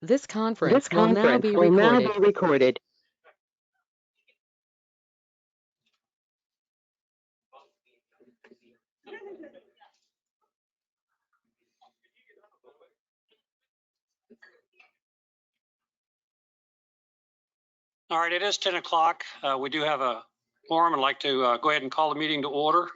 This conference will now be recorded. All right, it is 10 o'clock. We do have a quorum. I'd like to go ahead and call the meeting to order.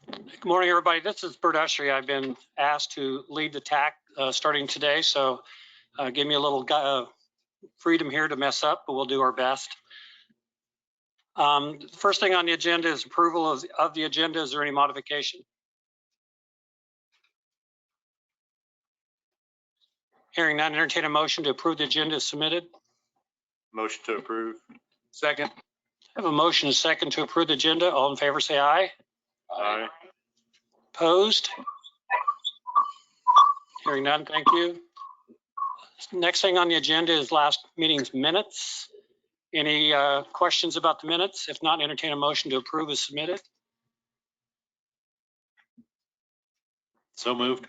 Good morning, everybody. This is Bert Ushery. I've been asked to lead the TAC starting today, so give me a little freedom here to mess up, but we'll do our best. First thing on the agenda is approval of the agenda. Is there any modification? Hearing none, entertain a motion to approve the agenda as submitted. Motion to approve. Second. I have a motion and a second to approve the agenda. All in favor, say aye. Aye. Opposed? Hearing none, thank you. Next thing on the agenda is last meeting's minutes. Any questions about the minutes? If not, entertain a motion to approve as submitted. So moved.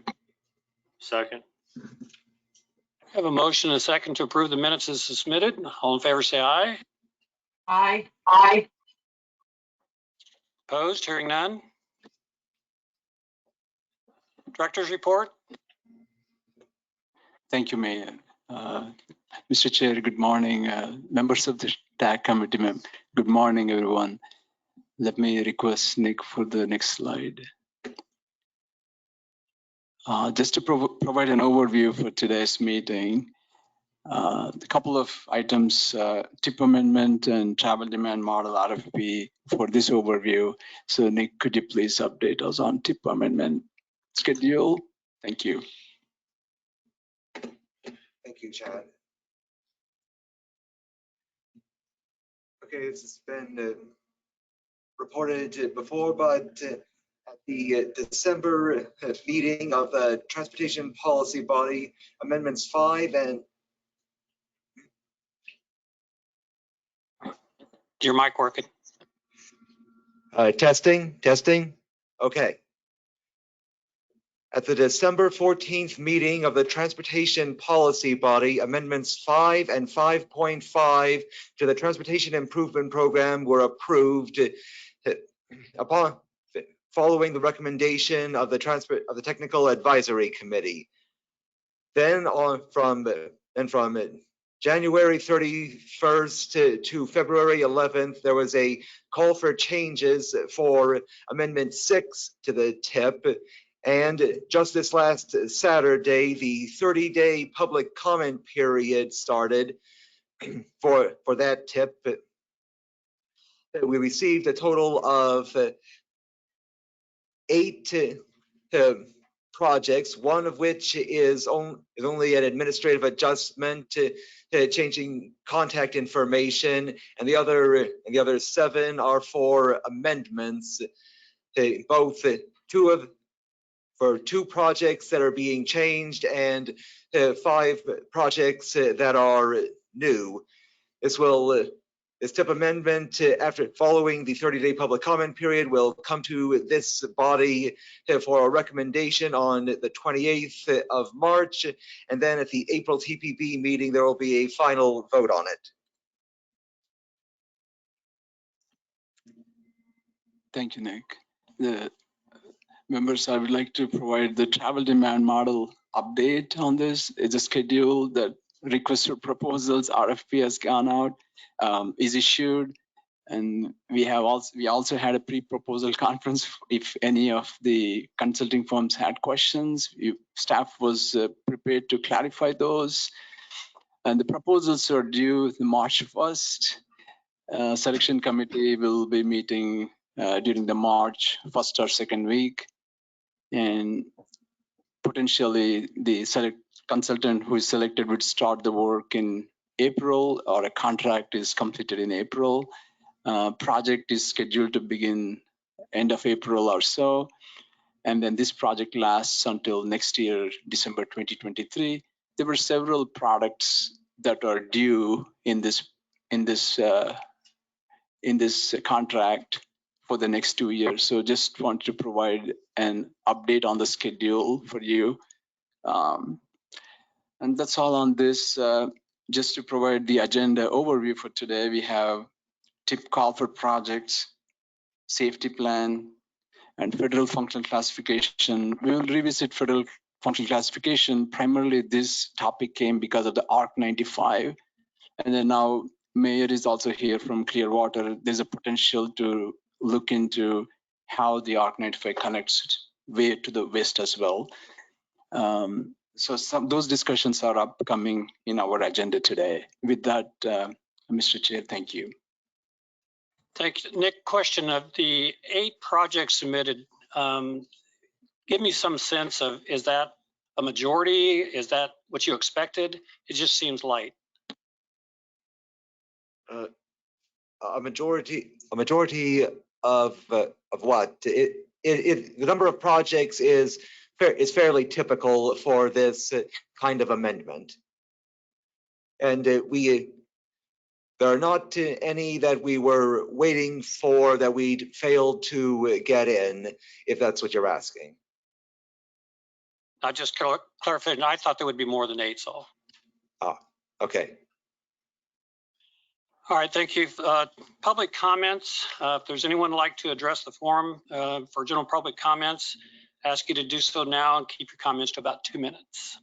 Second. I have a motion and a second to approve the minutes as submitted. All in favor, say aye. Aye. Aye. Opposed? Hearing none. Director's report. Thank you, Mayor. Mr. Chair, good morning. Members of the TAC committee, good morning, everyone. Let me request Nick for the next slide. Just to provide an overview for today's meeting, a couple of items, tip amendment and travel demand model RFP for this overview. So Nick, could you please update us on tip amendment schedule? Thank you. Thank you, Chad. Okay, this has been reported before, but at the December meeting of the Transportation Policy Body, Amendments 5 and... Your mic working? Testing. Okay. At the December 14th meeting of the Transportation Policy Body, Amendments 5 and 5.5 to the Transportation Improvement Program were approved upon following the recommendation of the Technical Advisory Committee. Then from January 31st to February 11th, there was a call for changes for Amendment 6 to the TIP. And just this last Saturday, the 30-day public comment period started for that TIP. We received a total of 8 projects, one of which is only an administrative adjustment, changing contact information, and the other 7 are for amendments. Both for 2 projects that are being changed and 5 projects that are new. This TIP amendment, after following the 30-day public comment period, will come to this body for a recommendation on the 28th of March, and then at the April TPB meeting, there will be a final vote on it. Thank you, Nick. Members, I would like to provide the travel demand model update on this. It's a schedule that request for proposals, RFP has gone out, is issued, and we also had a pre-proposal conference. If any of the consulting firms had questions, staff was prepared to clarify those. And the proposals are due March 1st. Selection committee will be meeting during the March 1st or 2nd week. And potentially the consultant who is selected would start the work in April, or a contract is completed in April. Project is scheduled to begin end of April or so. And then this project lasts until next year, December 2023. There were several products that are due in this contract for the next 2 years. So just want to provide an update on the schedule for you. And that's all on this. Just to provide the agenda overview for today, we have tip call for projects, safety plan, and federal functional classification. We will revisit federal functional classification. Primarily, this topic came because of the ARC 95. And then now Mayor is also here from Clearwater. There's a potential to look into how the ARC 95 connects way to the west as well. So those discussions are upcoming in our agenda today. With that, Mr. Chair, thank you. Thank you. Nick, question of the 8 projects submitted. Give me some sense of, is that a majority? Is that what you expected? It just seems light. A majority of what? The number of projects is fairly typical for this kind of amendment. And there are not any that we were waiting for that we'd failed to get in, if that's what you're asking. I just clarified, I thought there would be more than 8, so. Okay. All right, thank you. Public comments. If there's anyone who'd like to address the forum for general public comments, ask you to do so now and keep your comments to about 2 minutes.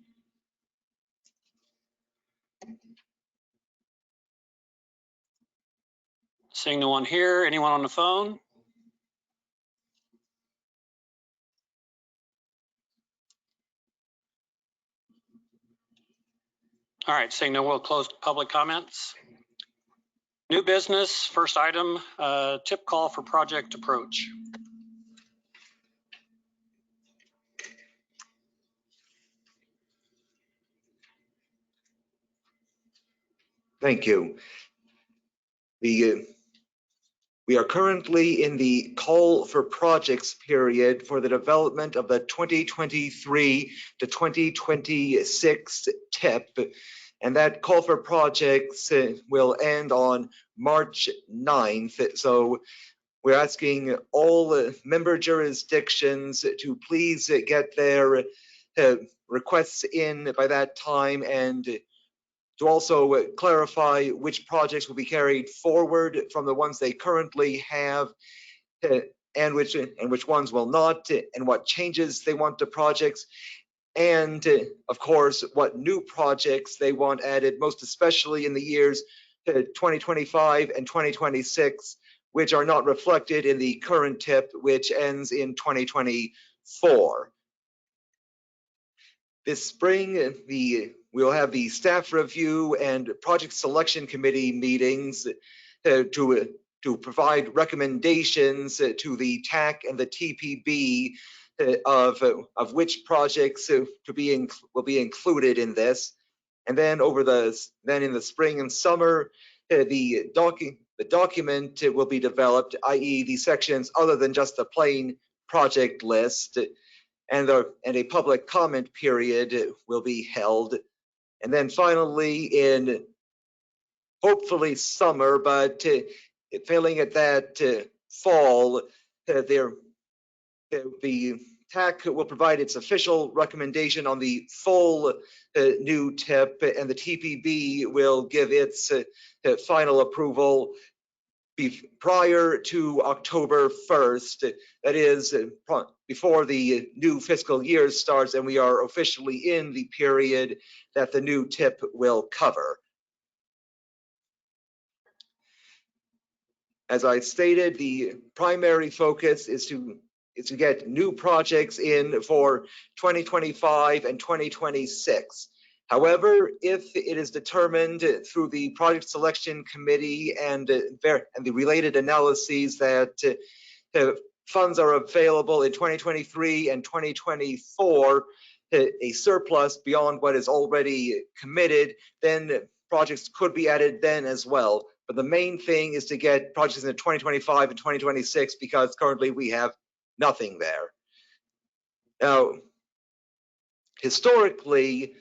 Seeing no one here, anyone on the phone? All right, seeing no, we'll close public comments. New business, first item, tip call for project approach. Thank you. We are currently in the call for projects period for the development of the 2023 to 2026 TIP. And that call for projects will end on March 9th. So we're asking all member jurisdictions to please get their requests in by that time, and to also clarify which projects will be carried forward from the ones they currently have, and which ones will not, and what changes they want to projects, and of course what new projects they want added, most especially in the years 2025 and 2026, which are not reflected in the current TIP, which ends in 2024. This spring, we'll have the staff review and project selection committee meetings to provide recommendations to the TAC and the TPB of which projects will be included in this. And then in the spring and summer, the document will be developed, i.e. the sections other than just the plain project list, and a public comment period will be held. And then finally, in hopefully summer, but failing at that, fall, the TAC will provide its official recommendation on the full new TIP, and the TPB will give its final approval prior to October 1st. That is before the new fiscal year starts, and we are officially in the period that the new TIP will cover. As I stated, the primary focus is to get new projects in for 2025 and 2026. However, if it is determined through the project selection committee and the related analyses that funds are available in 2023 and 2024, a surplus beyond what is already committed, then projects could be added then as well. But the main thing is to get projects in 2025 and 2026, because currently we have nothing there. Now, historically,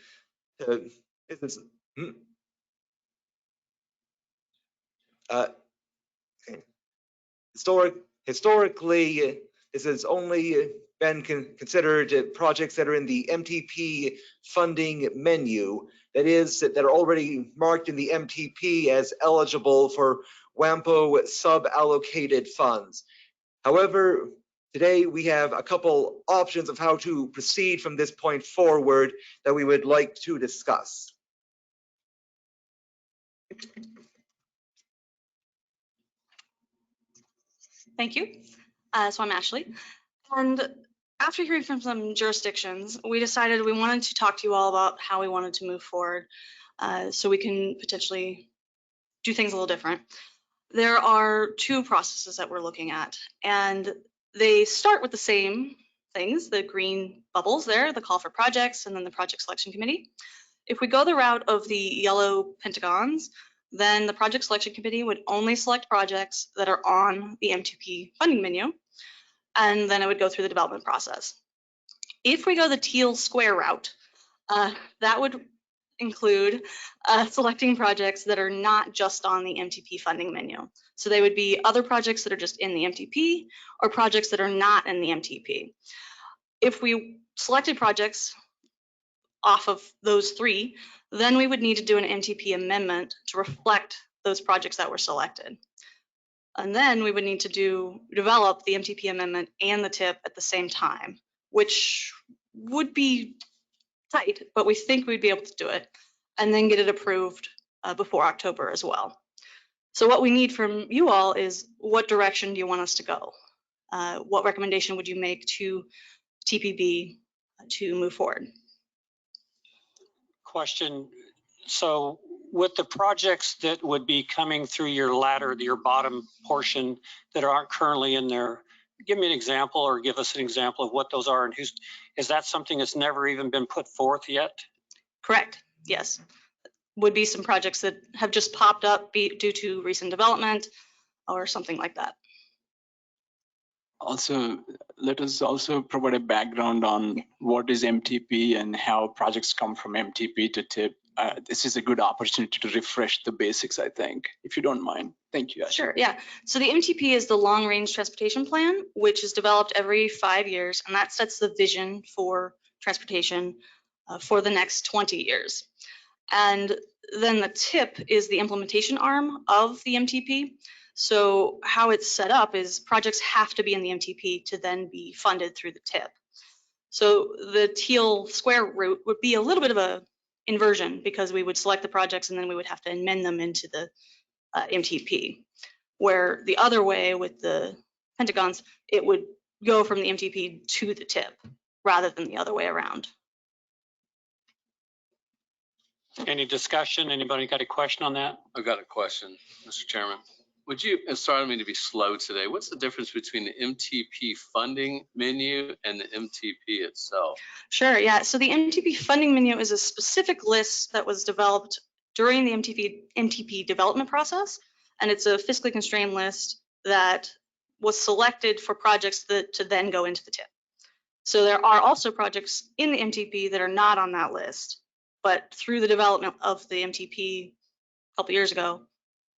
Historically, this has only been considered projects that are in the MTP funding menu, that is, that are already marked in the MTP as eligible for WAMPO sub-allocated funds. However, today we have a couple options of how to proceed from this point forward that we would like to discuss. Thank you. So I'm Ashley. And after hearing from some jurisdictions, we decided we wanted to talk to you all about how we wanted to move forward so we can potentially do things a little different. There are two processes that we're looking at, and they start with the same things, the green bubbles there, the call for projects, and then the project selection committee. If we go the route of the yellow pentagons, then the project selection committee would only select projects that are on the MTP funding menu, and then it would go through the development process. If we go the teal square route, that would include selecting projects that are not just on the MTP funding menu. So they would be other projects that are just in the MTP or projects that are not in the MTP. If we selected projects off of those three, then we would need to do an MTP amendment to reflect those projects that were selected. And then we would need to develop the MTP amendment and the TIP at the same time, which would be tight, but we think we'd be able to do it and then get it approved before October as well. So what we need from you all is, what direction do you want us to go? What recommendation would you make to TPB to move forward? Question. So with the projects that would be coming through your ladder, your bottom portion that aren't currently in there, give me an example or give us an example of what those are, and is that something that's never even been put forth yet? Correct, yes. Would be some projects that have just popped up due to recent development or something like that. Also, let us also provide a background on what is MTP and how projects come from MTP to TIP. This is a good opportunity to refresh the basics, I think, if you don't mind. Thank you, Ashley. Sure, yeah. So the MTP is the Long Range Transportation Plan, which is developed every 5 years, and that sets the vision for transportation for the next 20 years. And then the TIP is the implementation arm of the MTP. So how it's set up is projects have to be in the MTP to then be funded through the TIP. So the teal square route would be a little bit of a inversion, because we would select the projects and then we would have to amend them into the MTP. Where the other way with the pentagons, it would go from the MTP to the TIP rather than the other way around. Any discussion? Anybody got a question on that? I've got a question, Mr. Chairman. Would you, and sorry, I don't mean to be slow today, what's the difference between the MTP funding menu and the MTP itself? Sure, yeah. So the MTP funding menu is a specific list that was developed during the MTP development process, and it's a fiscally constrained list that was selected for projects to then go into the TIP. So there are also projects in the MTP that are not on that list, but through the development of the MTP a couple years ago,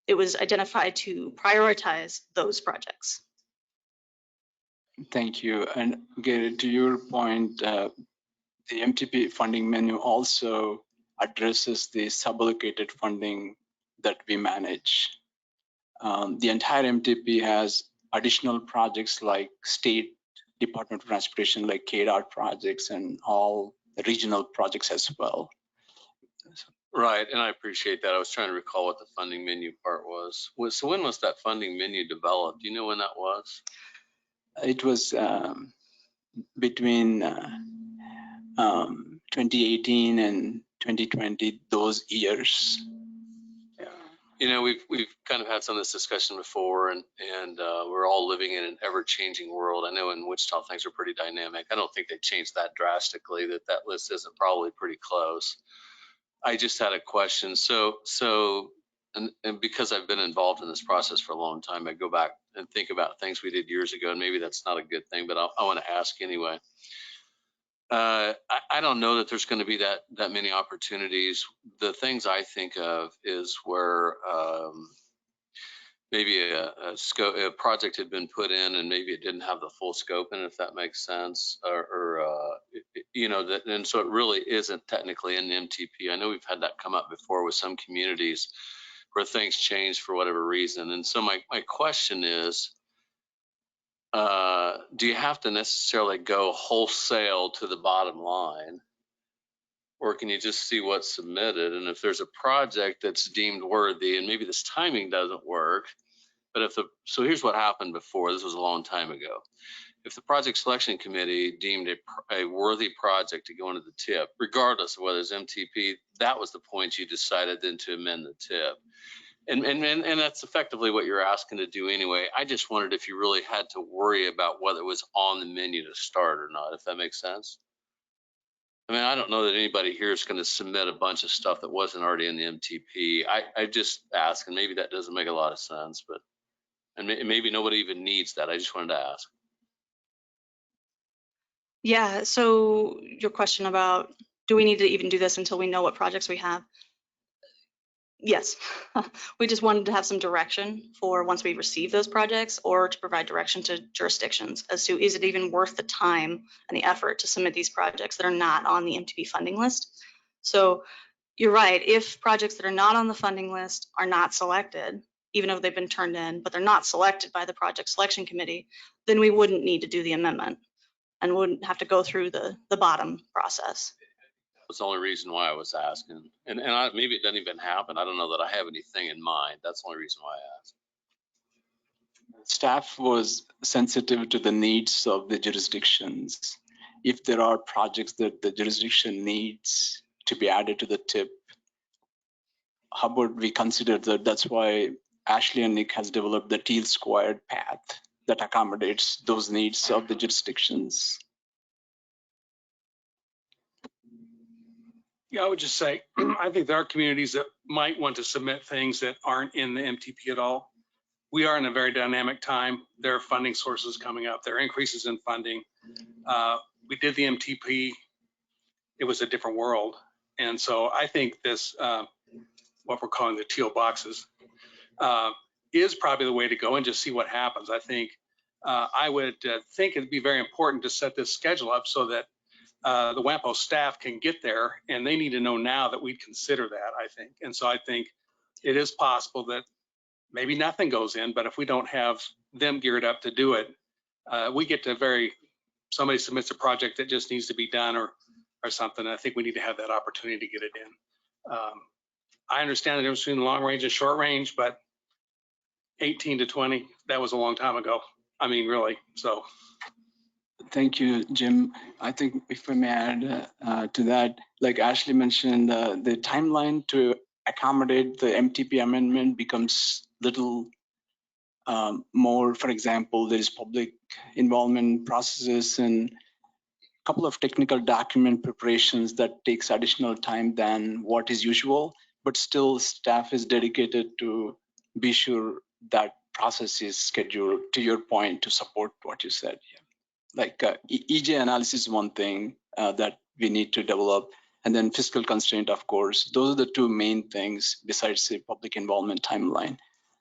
it was identified to prioritize those projects. Thank you. And Gary, to your point, the MTP funding menu also addresses the suballocated funding that we manage. The entire MTP has additional projects like State Department of Transportation, like KDOT projects, and all the regional projects as well. Right, and I appreciate that. I was trying to recall what the funding menu part was. So when was that funding menu developed? Do you know when that was? It was between 2018 and 2020, those years. Yeah. You know, we've kind of had some of this discussion before, and we're all living in an ever-changing world. I know in Wichita things are pretty dynamic. I don't think they changed that drastically. That list isn't probably pretty close. I just had a question. And because I've been involved in this process for a long time, I go back and think about things we did years ago, and maybe that's not a good thing, but I want to ask anyway. I don't know that there's going to be that many opportunities. The things I think of is where maybe a scope, a project had been put in and maybe it didn't have the full scope in it, if that makes sense, you know, that, and so it really isn't technically in the MTP. I know we've had that come up before with some communities where things change for whatever reason. And so my question is, do you have to necessarily go wholesale to the bottom line? Or can you just see what's submitted? And if there's a project that's deemed worthy and maybe this timing doesn't work, but if so here's what happened before, this was a long time ago. If the project selection committee deemed a worthy project to go into the TIP, regardless of whether it's MTP, that was the point you decided then to amend the TIP. And that's effectively what you're asking to do anyway. I just wondered if you really had to worry about whether it was on the menu to start or not, if that makes sense. I mean, I don't know that anybody here is going to submit a bunch of stuff that wasn't already in the MTP. I just ask, and maybe that doesn't make a lot of sense, but and maybe nobody even needs that. I just wanted to ask. Yeah, so your question about, do we need to even do this until we know what projects we have? Yes, we just wanted to have some direction for once we receive those projects, or to provide direction to jurisdictions as to, is it even worth the time and the effort to submit these projects that are not on the MTP funding list? So you're right, if projects that are not on the funding list are not selected, even though they've been turned in, but they're not selected by the project selection committee, then we wouldn't need to do the amendment and wouldn't have to go through the bottom process. That's the only reason why I was asking. And maybe it doesn't even happen. I don't know that I have anything in mind. That's the only reason why I asked. Staff was sensitive to the needs of the jurisdictions. If there are projects that the jurisdiction needs to be added to the TIP, how about we consider that? That's why Ashley and Nick has developed the teal squared path that accommodates those needs of the jurisdictions. Yeah, I would just say, I think there are communities that might want to submit things that aren't in the MTP at all. We are in a very dynamic time. There are funding sources coming up. There are increases in funding. We did the MTP. It was a different world. And so I think this, what we're calling the teal boxes, is probably the way to go and just see what happens. I think I would think it'd be very important to set this schedule up so that the WAMPO staff can get there, and they need to know now that we'd consider that, I think. And so I think it is possible that maybe nothing goes in, but if we don't have them geared up to do it, we get to somebody submits a project that just needs to be done or something. I think we need to have that opportunity to get it in. I understand the difference between long range and short range, but 18 to 20, that was a long time ago. I mean, really, so. Thank you, Jim. I think if I may add to that, like Ashley mentioned, the timeline to accommodate the MTP amendment becomes little more. For example, there is public involvement processes and a couple of technical document preparations that takes additional time than what is usual, but still staff is dedicated to be sure that process is scheduled, to your point, to support what you said. Yeah. Like EJ analysis is one thing that we need to develop, and then fiscal constraint, of course. Those are the two main things besides the public involvement timeline.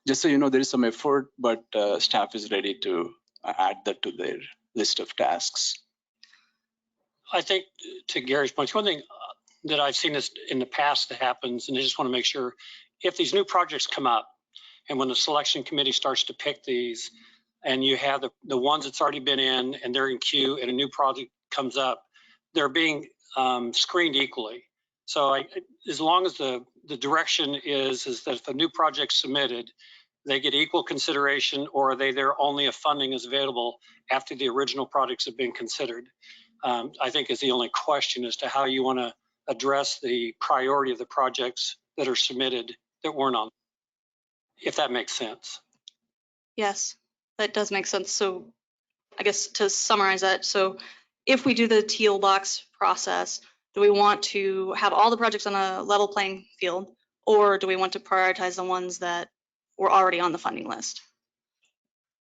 Just so you know, there is some effort, but staff is ready to add that to their list of tasks. I think to Gary's point, one thing that I've seen this in the past that happens, and I just want to make sure, if these new projects come up and when the selection committee starts to pick these, and you have the ones that's already been in and they're in queue and a new project comes up, they're being screened equally. So as long as the direction is that if a new project's submitted, they get equal consideration, or are they there only if funding is available after the original projects have been considered? I think is the only question as to how you want to address the priority of the projects that are submitted that weren't on, if that makes sense. Yes, that does make sense. So I guess to summarize that, so if we do the teal box process, do we want to have all the projects on a level playing field, or do we want to prioritize the ones that were already on the funding list?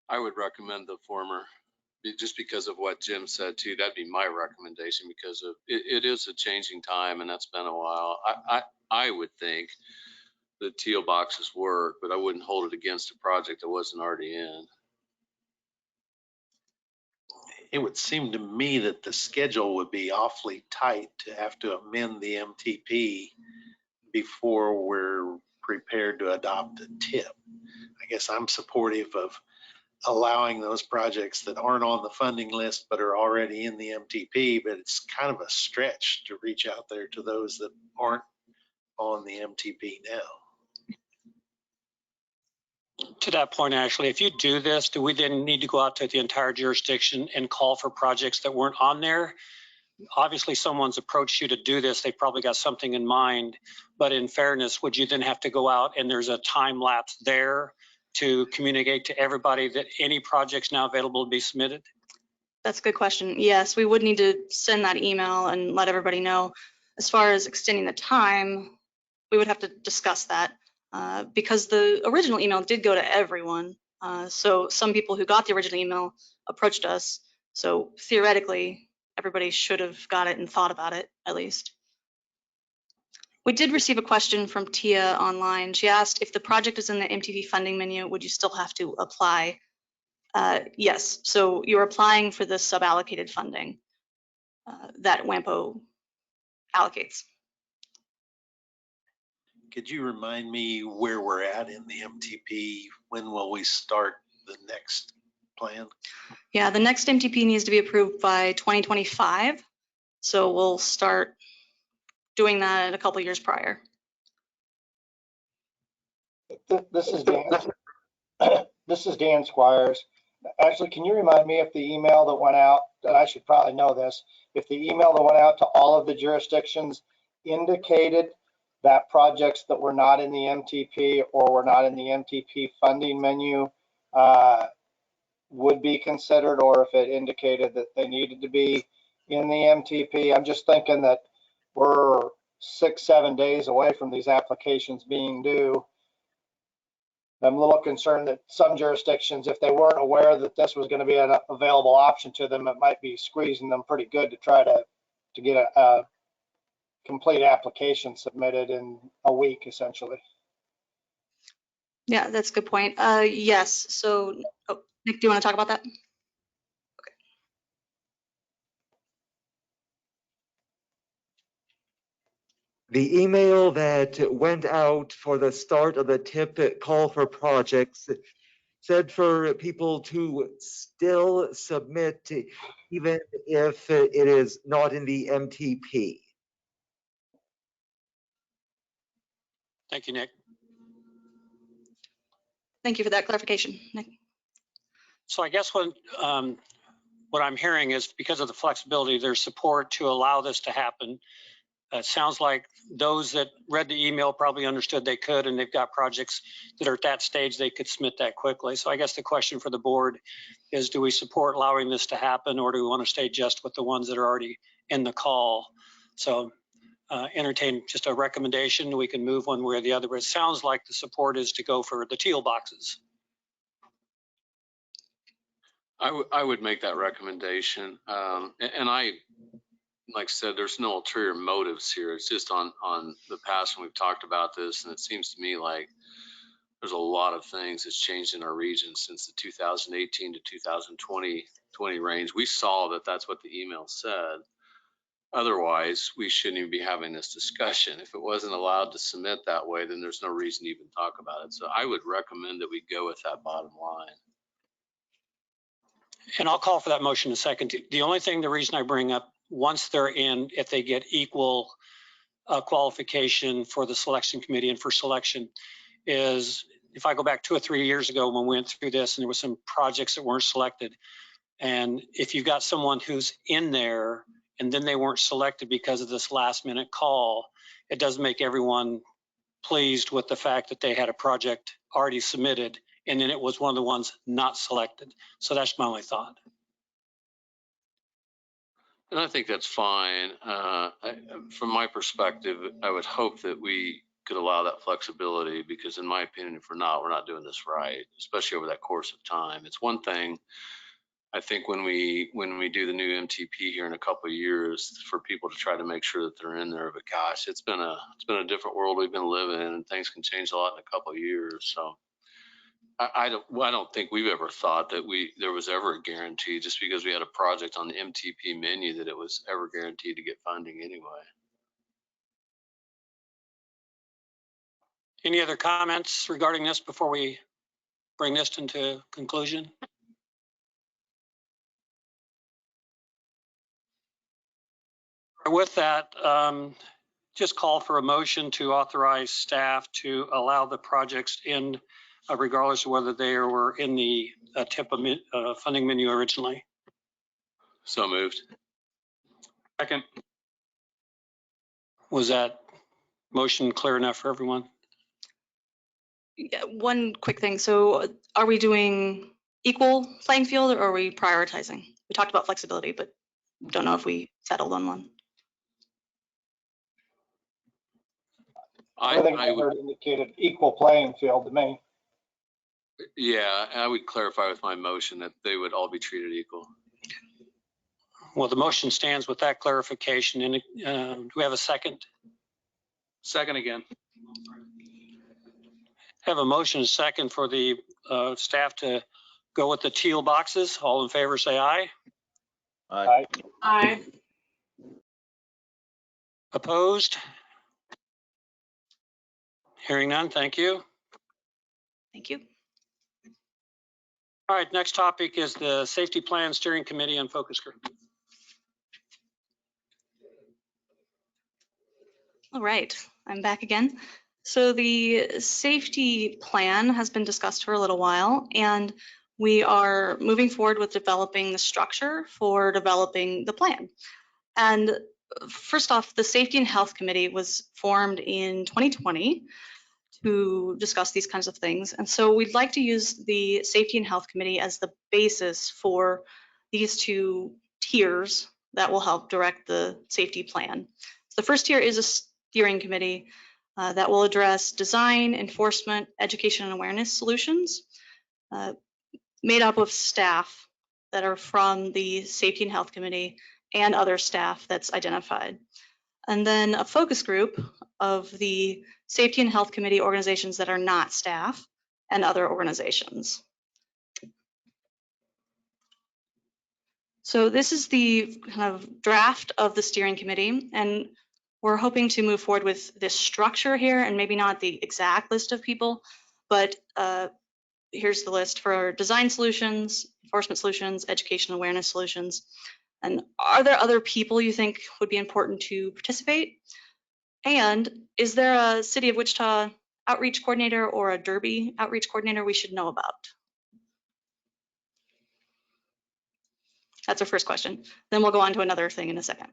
I would recommend the former, just because of what Jim said too. That'd be my recommendation, because of it is a changing time, and that's been a while. I would think the teal boxes work, but I wouldn't hold it against a project that wasn't already in. It would seem to me that the schedule would be awfully tight to have to amend the MTP before we're prepared to adopt a TIP. I guess I'm supportive of allowing those projects that aren't on the funding list but are already in the MTP, but it's kind of a stretch to reach out there to those that aren't on the MTP now. To that point, Ashley, if you do this, do we then need to go out to the entire jurisdiction and call for projects that weren't on there? Obviously, someone's approached you to do this. They probably got something in mind. But in fairness, would you then have to go out and there's a time lapse there to communicate to everybody that any projects now available to be submitted? That's a good question. Yes, we would need to send that email and let everybody know. As far as extending the time, we would have to discuss that because the original email did go to everyone. So some people who got the original email approached us. So theoretically, everybody should have got it and thought about it at least. We did receive a question from Tia online. She asked if the project is in the MTP funding menu, would you still have to apply? Yes, so you're applying for the suballocated funding that WAMPO allocates. Could you remind me where we're at in the MTP? When will we start the next plan? Yeah, the next MTP needs to be approved by 2025. So we'll start doing that a couple years prior. This is Dan. This is Dan Squires. Actually, can you remind me if the email that went out, that I should probably know this, if the email that went out to all of the jurisdictions indicated that projects that were not in the MTP or were not in the MTP funding menu would be considered, or if it indicated that they needed to be in the MTP? I'm just thinking that we're 6-7 days away from these applications being due. I'm a little concerned that some jurisdictions, if they weren't aware that this was going to be an available option to them, it might be squeezing them pretty good to try to get a complete application submitted in a week, essentially. Yeah, that's a good point. Yes, so Nick, do you want to talk about that? The email that went out for the start of the TIP call for projects said for people to still submit even if it is not in the MTP. Thank you, Nick. Thank you for that clarification, Nick. So I guess what I'm hearing is because of the flexibility, there's support to allow this to happen. It sounds like those that read the email probably understood they could, and they've got projects that are at that stage they could submit that quickly. So I guess the question for the board is, do we support allowing this to happen, or do we want to stay just with the ones that are already in the call? So entertain just a recommendation. We can move one way or the other, but it sounds like the support is to go for the teal boxes. I would make that recommendation. And I, like I said, there's no ulterior motives here. It's just on the past when we've talked about this, and it seems to me like there's a lot of things that's changed in our region since the 2018 to 2020 range. We saw that that's what the email said. Otherwise, we shouldn't even be having this discussion. If it wasn't allowed to submit that way, then there's no reason to even talk about it. So I would recommend that we go with that bottom line. And I'll call for that motion in a second. The only thing, the reason I bring up, once they're in, if they get equal qualification for the selection committee and for selection, is if I go back 2 or 3 years ago when we went through this and there were some projects that weren't selected, and if you've got someone who's in there and then they weren't selected because of this last minute call, it doesn't make everyone pleased with the fact that they had a project already submitted and then it was one of the ones not selected. So that's my only thought. And I think that's fine. From my perspective, I would hope that we could allow that flexibility, because in my opinion, if we're not doing this right, especially over that course of time. It's one thing I think when we do the new MTP here in a couple of years, for people to try to make sure that they're in there. But gosh, it's been a different world we've been living in, and things can change a lot in a couple of years. So I don't think we've ever thought that there was ever a guarantee just because we had a project on the MTP menu that it was ever guaranteed to get funding anyway. Any other comments regarding this before we bring this into conclusion? With that, just call for a motion to authorize staff to allow the projects in, regardless of whether they were in the TIP funding menu originally. So moved. Second. Was that motion clear enough for everyone? Yeah, one quick thing. So are we doing equal playing field or are we prioritizing? We talked about flexibility, but don't know if we settled on one. I think I heard indicated equal playing field to me. Yeah, I would clarify with my motion that they would all be treated equal. Well, the motion stands with that clarification. And do we have a second? Second again. Have a motion and second for the staff to go with the teal boxes. All in favor, say aye. Aye. Aye. Opposed? Hearing none, thank you. Thank you. All right, next topic is the Safety Plan Steering Committee and Focus Group. All right, I'm back again. So the safety plan has been discussed for a little while, and we are moving forward with developing the structure for developing the plan. And first off, the Safety and Health Committee was formed in 2020 to discuss these kinds of things. And so we'd like to use the Safety and Health Committee as the basis for these two tiers that will help direct the safety plan. So the first tier is a steering committee that will address design, enforcement, education, and awareness solutions made up of staff that are from the Safety and Health Committee and other staff that's identified. And then a focus group of the Safety and Health Committee organizations that are not staff and other organizations. So this is the kind of draft of the steering committee, and we're hoping to move forward with this structure here, and maybe not the exact list of people, but here's the list for design solutions, enforcement solutions, education awareness solutions. And are there other people you think would be important to participate? And is there a City of Wichita outreach coordinator or a Derby outreach coordinator we should know about? That's our first question. Then we'll go on to another thing in a second.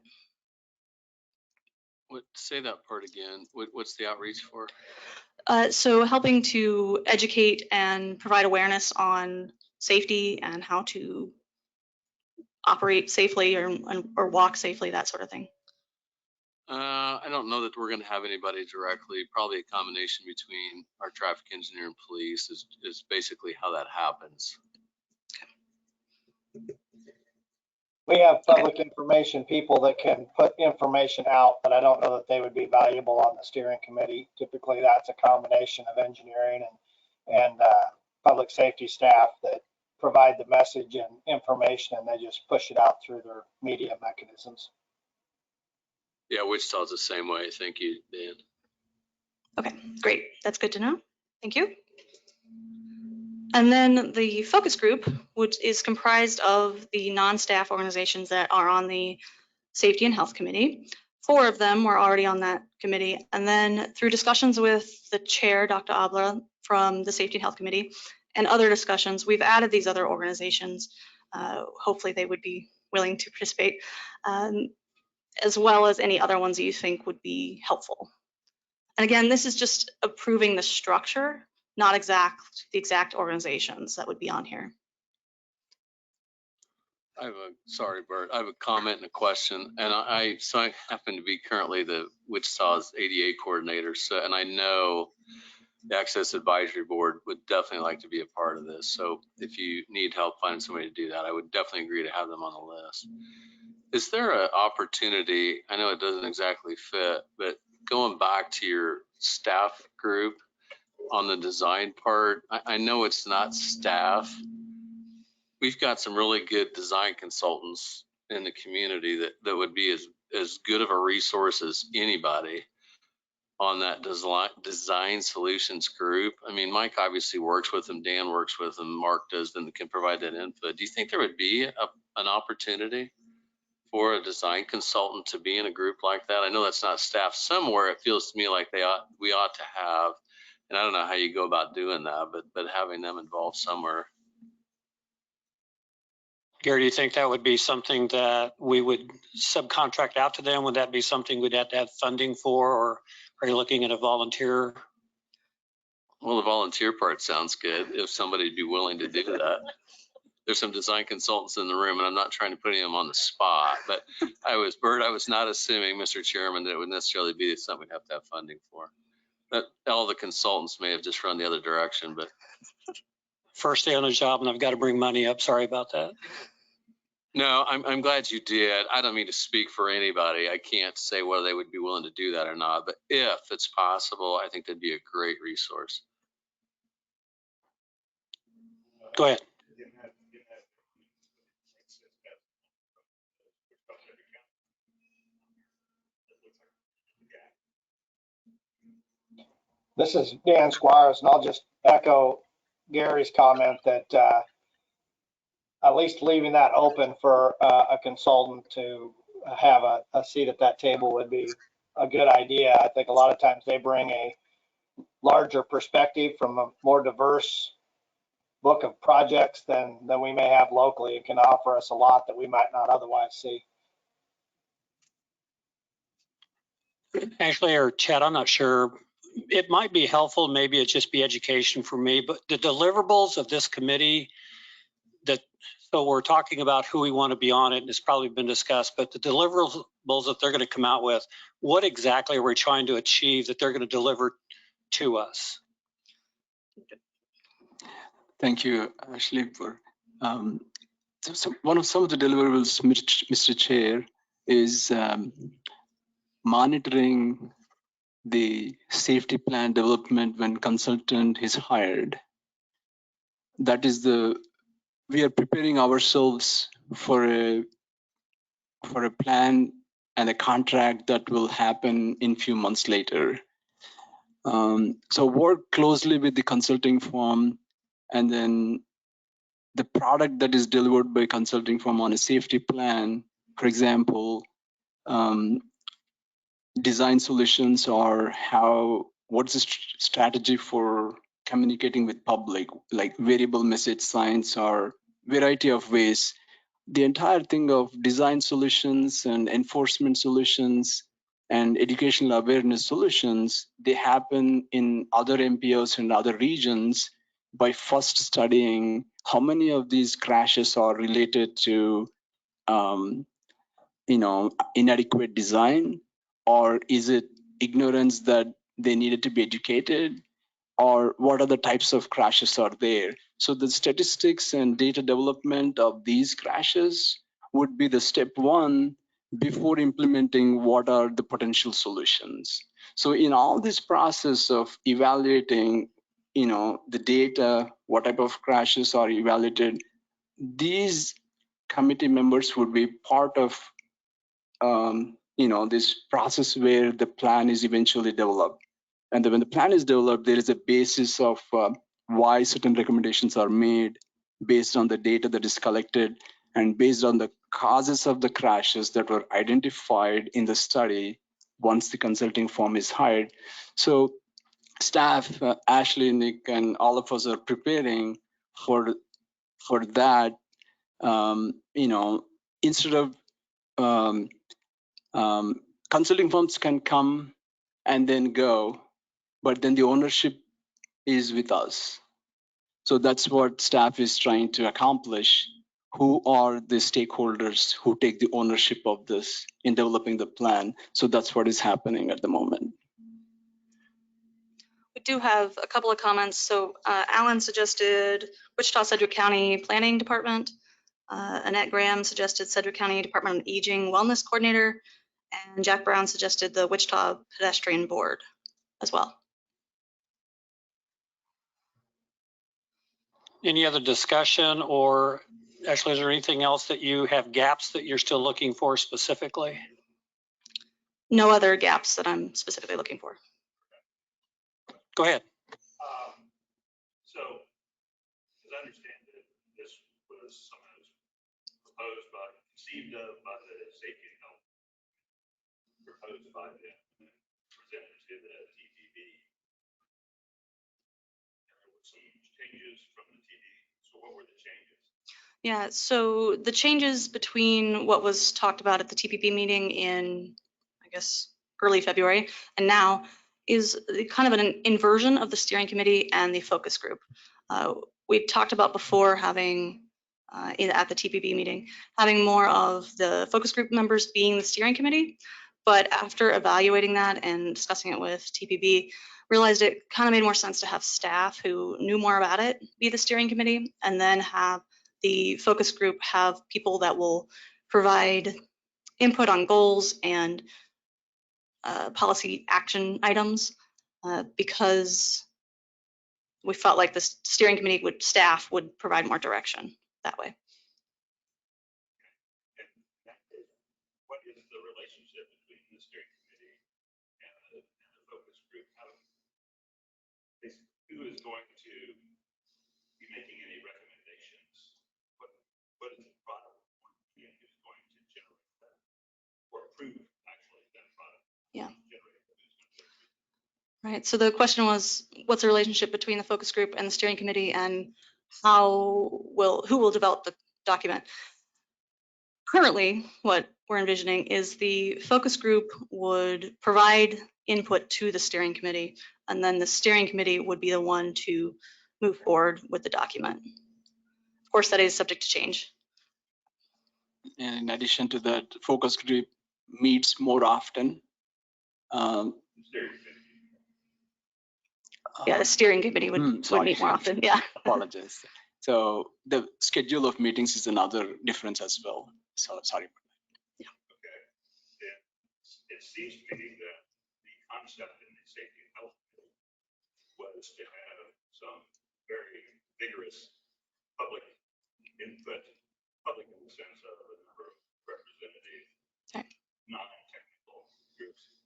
Say that part again. What's the outreach for? So helping to educate and provide awareness on safety and how to operate safely or walk safely, that sort of thing. I don't know that we're going to have anybody directly. Probably a combination between our traffic engineer and police is basically how that happens. We have public information people that can put information out, but I don't know that they would be valuable on the steering committee. Typically, that's a combination of engineering and public safety staff that provide the message and information, and they just push it out through their media mechanisms. Yeah, Wichita's the same way. Thank you, Dan. Okay, great. That's good to know. Thank you. And then the focus group, which is comprised of the non-staff organizations that are on the Safety and Health Committee. 4 of them were already on that committee. And then through discussions with the chair, Dr. Abla, from the Safety and Health Committee, and other discussions, we've added these other organizations. Hopefully they would be willing to participate, as well as any other ones that you think would be helpful. And again, this is just approving the structure, not the exact organizations that would be on here. Sorry, Bert, I have a comment and a question. And I happen to be currently the Wichita's ADA coordinator. So, and I know the Access Advisory Board would definitely like to be a part of this. So if you need help finding somebody to do that, I would definitely agree to have them on the list. Is there an opportunity, I know it doesn't exactly fit, but going back to your staff group on the design part, I know it's not staff. We've got some really good design consultants in the community that would be as good of a resource as anybody on that design solutions group. I mean, Mike obviously works with them, Dan works with them, Mark does, then can provide that input. Do you think there would be an opportunity for a design consultant to be in a group like that? I know that's not staff. Somewhere it feels to me like we ought to have, and I don't know how you go about doing that, but having them involved somewhere. Gary, do you think that would be something that we would subcontract out to them? Would that be something we'd have to have funding for, or are you looking at a volunteer? Well, the volunteer part sounds good if somebody'd be willing to do that. There's some design consultants in the room, and I'm not trying to put them on the spot, but Bert, I was not assuming, Mr. Chairman, that it would necessarily be something we'd have to have funding for. But all the consultants may have just run the other direction, but. First day on the job and I've got to bring money up. Sorry about that. No, I'm glad you did. I don't mean to speak for anybody. I can't say whether they would be willing to do that or not, but if it's possible, I think that'd be a great resource. Go ahead. This is Dan Squires, and I'll just echo Gary's comment that at least leaving that open for a consultant to have a seat at that table would be a good idea. I think a lot of times they bring a larger perspective from a more diverse book of projects than we may have locally. It can offer us a lot that we might not otherwise see. Actually, or Chad, I'm not sure. It might be helpful. Maybe it just be education for me, but the deliverables of this committee so we're talking about who we want to be on it, and it's probably been discussed, but the deliverables that they're going to come out with, what exactly are we trying to achieve that they're going to deliver to us? Thank you, Ashley, for some of the deliverables, Mr. Chair, is monitoring the safety plan development when consultant is hired. That is we are preparing ourselves for a plan and a contract that will happen in few months later. So work closely with the consulting firm, and then the product that is delivered by consulting firm on a safety plan, for example, design solutions, or what's the strategy for communicating with public, like variable message signs or variety of ways. The entire thing of design solutions and enforcement solutions and educational awareness solutions, they happen in other MPOs and other regions by first studying how many of these crashes are related to inadequate design, or is it ignorance that they needed to be educated, or what other types of crashes are there. So the statistics and data development of these crashes would be the step one before implementing what are the potential solutions. So in all this process of evaluating, the data, what type of crashes are evaluated, these committee members would be part of this process where the plan is eventually developed. And then when the plan is developed, there is a basis of why certain recommendations are made based on the data that is collected and based on the causes of the crashes that were identified in the study once the consulting firm is hired. So staff, Ashley, Nick, and all of us are preparing for that. Instead of consulting firms can come and then go, but then the ownership is with us. So that's what staff is trying to accomplish. Who are the stakeholders who take the ownership of this in developing the plan? So that's what is happening at the moment. We do have a couple of comments. So Alan suggested Wichita Sedgwick County Planning Department. Annette Graham suggested Sedgwick County Department on Aging Wellness Coordinator. And Jack Brown suggested the Wichita Pedestrian Board as well. Any other discussion, or actually, is there anything else that you have gaps that you're still looking for specifically? No other gaps that I'm specifically looking for. Go ahead. So, as I understand it, this was something that was proposed by, conceived of by the safety and health, proposed by them, and presented to the TPB. There were some changes from the TD. So what were the changes? Yeah, so the changes between what was talked about at the TPP meeting in, I guess, early February and now is kind of an inversion of the steering committee and the focus group. We talked about before having, at the TPP meeting, having more of the focus group members being the steering committee. But after evaluating that and discussing it with TPB, realized it kind of made more sense to have staff who knew more about it be the steering committee, and then have the focus group have people that will provide input on goals and policy action items, because we felt like the steering committee staff would provide more direction that way. What is the relationship between the steering committee and the focus group? Who is going to be making any recommendations? What is the product who's going to generate that or approve actually that product? Yeah. Right. So the question was, what's the relationship between the focus group and the steering committee, and who will develop the document? Currently, what we're envisioning is the focus group would provide input to the steering committee, and then the steering committee would be the one to move forward with the document. Of course, that is subject to change. And in addition to that, focus group meets more often. Yeah, the steering committee would meet more often. Yeah. Apologize. So the schedule of meetings is another difference as well. So sorry. Okay. It seems to me that the concept in the safety and health was to have some very vigorous public input, public in the sense of a number of representative, non-technical groups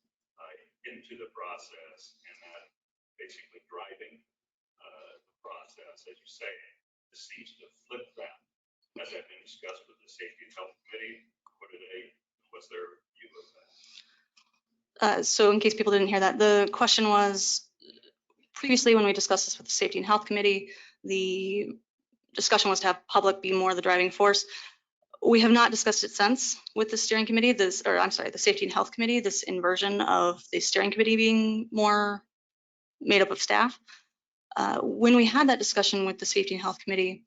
into the process, and that basically driving the process. As you say, this seems to flip that. Has that been discussed with the Safety and Health Committee? What's their view of that? So in case people didn't hear that, the question was, previously when we discussed this with the Safety and Health Committee, the discussion was to have public be more the driving force. We have not discussed it since with the steering committee, the Safety and Health Committee, this inversion of the steering committee being more made up of staff. When we had that discussion with the Safety and Health Committee,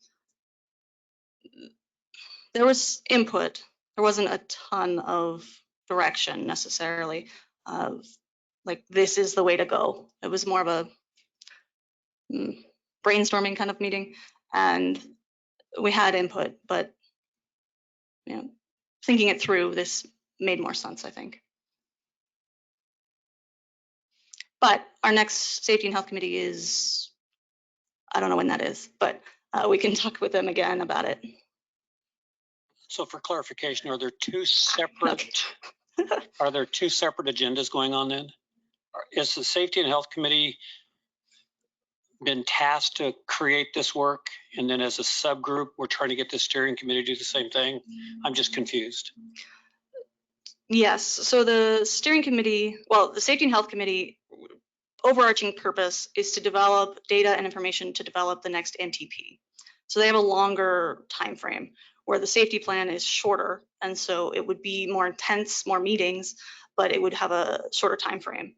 there was input. There wasn't a ton of direction necessarily of like, this is the way to go. It was more of a brainstorming kind of meeting, and we had input, but thinking it through, this made more sense, I think. But our next Safety and Health Committee is, I don't know when that is, but we can talk with them again about it. So for clarification, are there two separate are there two separate agendas going on then? Is the Safety and Health Committee been tasked to create this work, and then as a subgroup we're trying to get the steering committee to do the same thing? I'm just confused. Yes, so the steering committee, well, the Safety and Health Committee overarching purpose is to develop data and information to develop the next MTP. So they have a longer time frame, where the safety plan is shorter, and so it would be more intense, more meetings, but it would have a shorter time frame.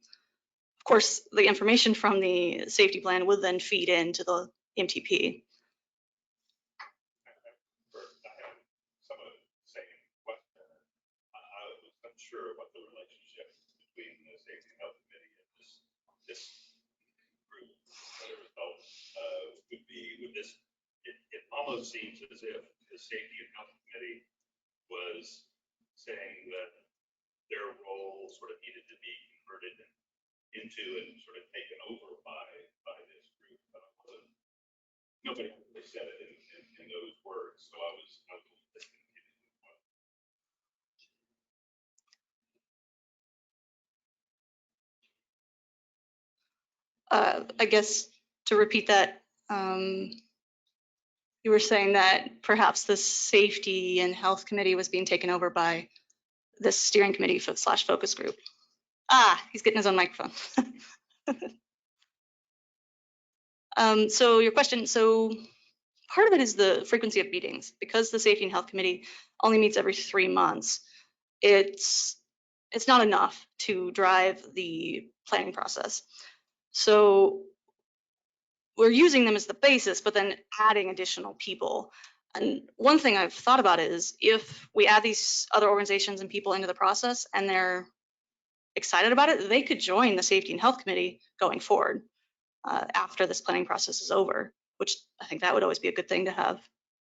Of course, the information from the safety plan would then feed into the MTP. Sure what the relationship between the Safety and Health Committee and this group almost seems as if the Safety and Health Committee was saying that their role sort of needed to be converted into and sort of taken over by this group. Nobody really said it in those words, so I was a little discontented with what. I guess to repeat that, you were saying that perhaps the Safety and Health Committee was being taken over by the steering committee / focus group. Ah, he's getting his own microphone. So your question, so part of it is the frequency of meetings. Because the Safety and Health Committee only meets every 3 months, it's not enough to drive the planning process. So we're using them as the basis, but then adding additional people. And one thing I've thought about is if we add these other organizations and people into the process and they're excited about it, they could join the Safety and Health Committee going forward after this planning process is over, which I think that would always be a good thing to have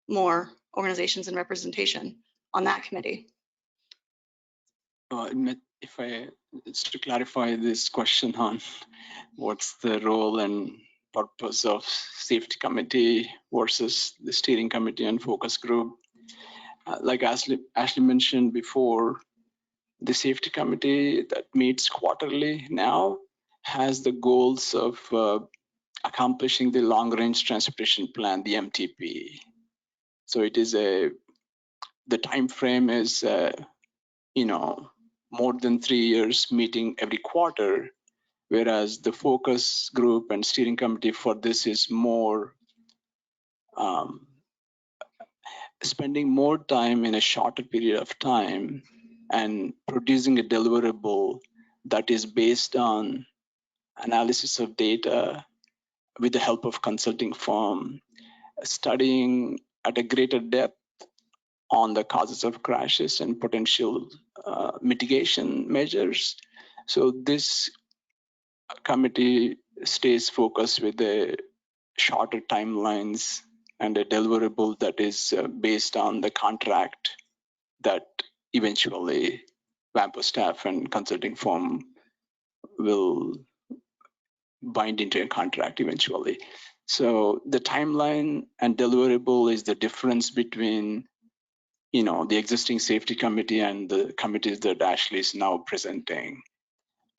more organizations and representation on that committee. If I, just to clarify this question on what's the role and purpose of safety committee versus the steering committee and focus group. Like Ashley mentioned before, the safety committee that meets quarterly now has the goals of accomplishing the long range transportation plan, the MTP. So it is the time frame is, more than 3 years meeting every quarter, whereas the focus group and steering committee for this is more spending more time in a shorter period of time and producing a deliverable that is based on analysis of data with the help of consulting firm, studying at a greater depth on the causes of crashes and potential mitigation measures. So this committee stays focused with the shorter timelines and a deliverable that is based on the contract that eventually WAMPO staff and consulting firm will bind into a contract eventually. So the timeline and deliverable is the difference between the existing safety committee and the committees that Ashley is now presenting.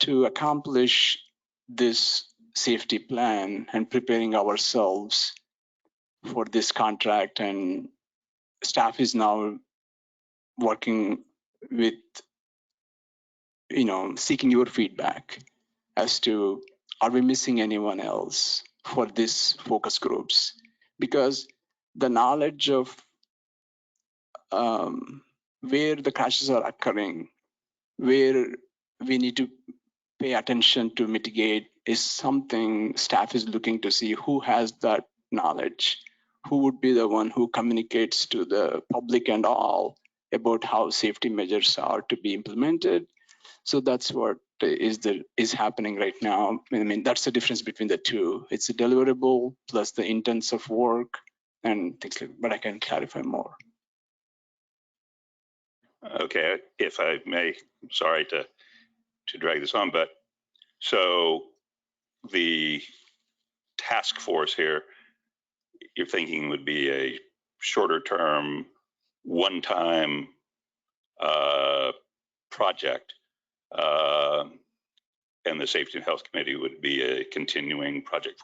To accomplish this safety plan and preparing ourselves for this contract, and staff is now working with, seeking your feedback as to, are we missing anyone else for these focus groups? Because the knowledge of where the crashes are occurring, where we need to pay attention to mitigate is something staff is looking to see who has that knowledge, who would be the one who communicates to the public and all about how safety measures are to be implemented. So that's what is happening right now. I mean, that's the difference between the two. It's a deliverable plus the intents of work and things like that, but I can clarify more. Okay, if I may, sorry to drag this on, but so the task force here, you're thinking would be a shorter term, one-time project, and the Safety and Health Committee would be a continuing project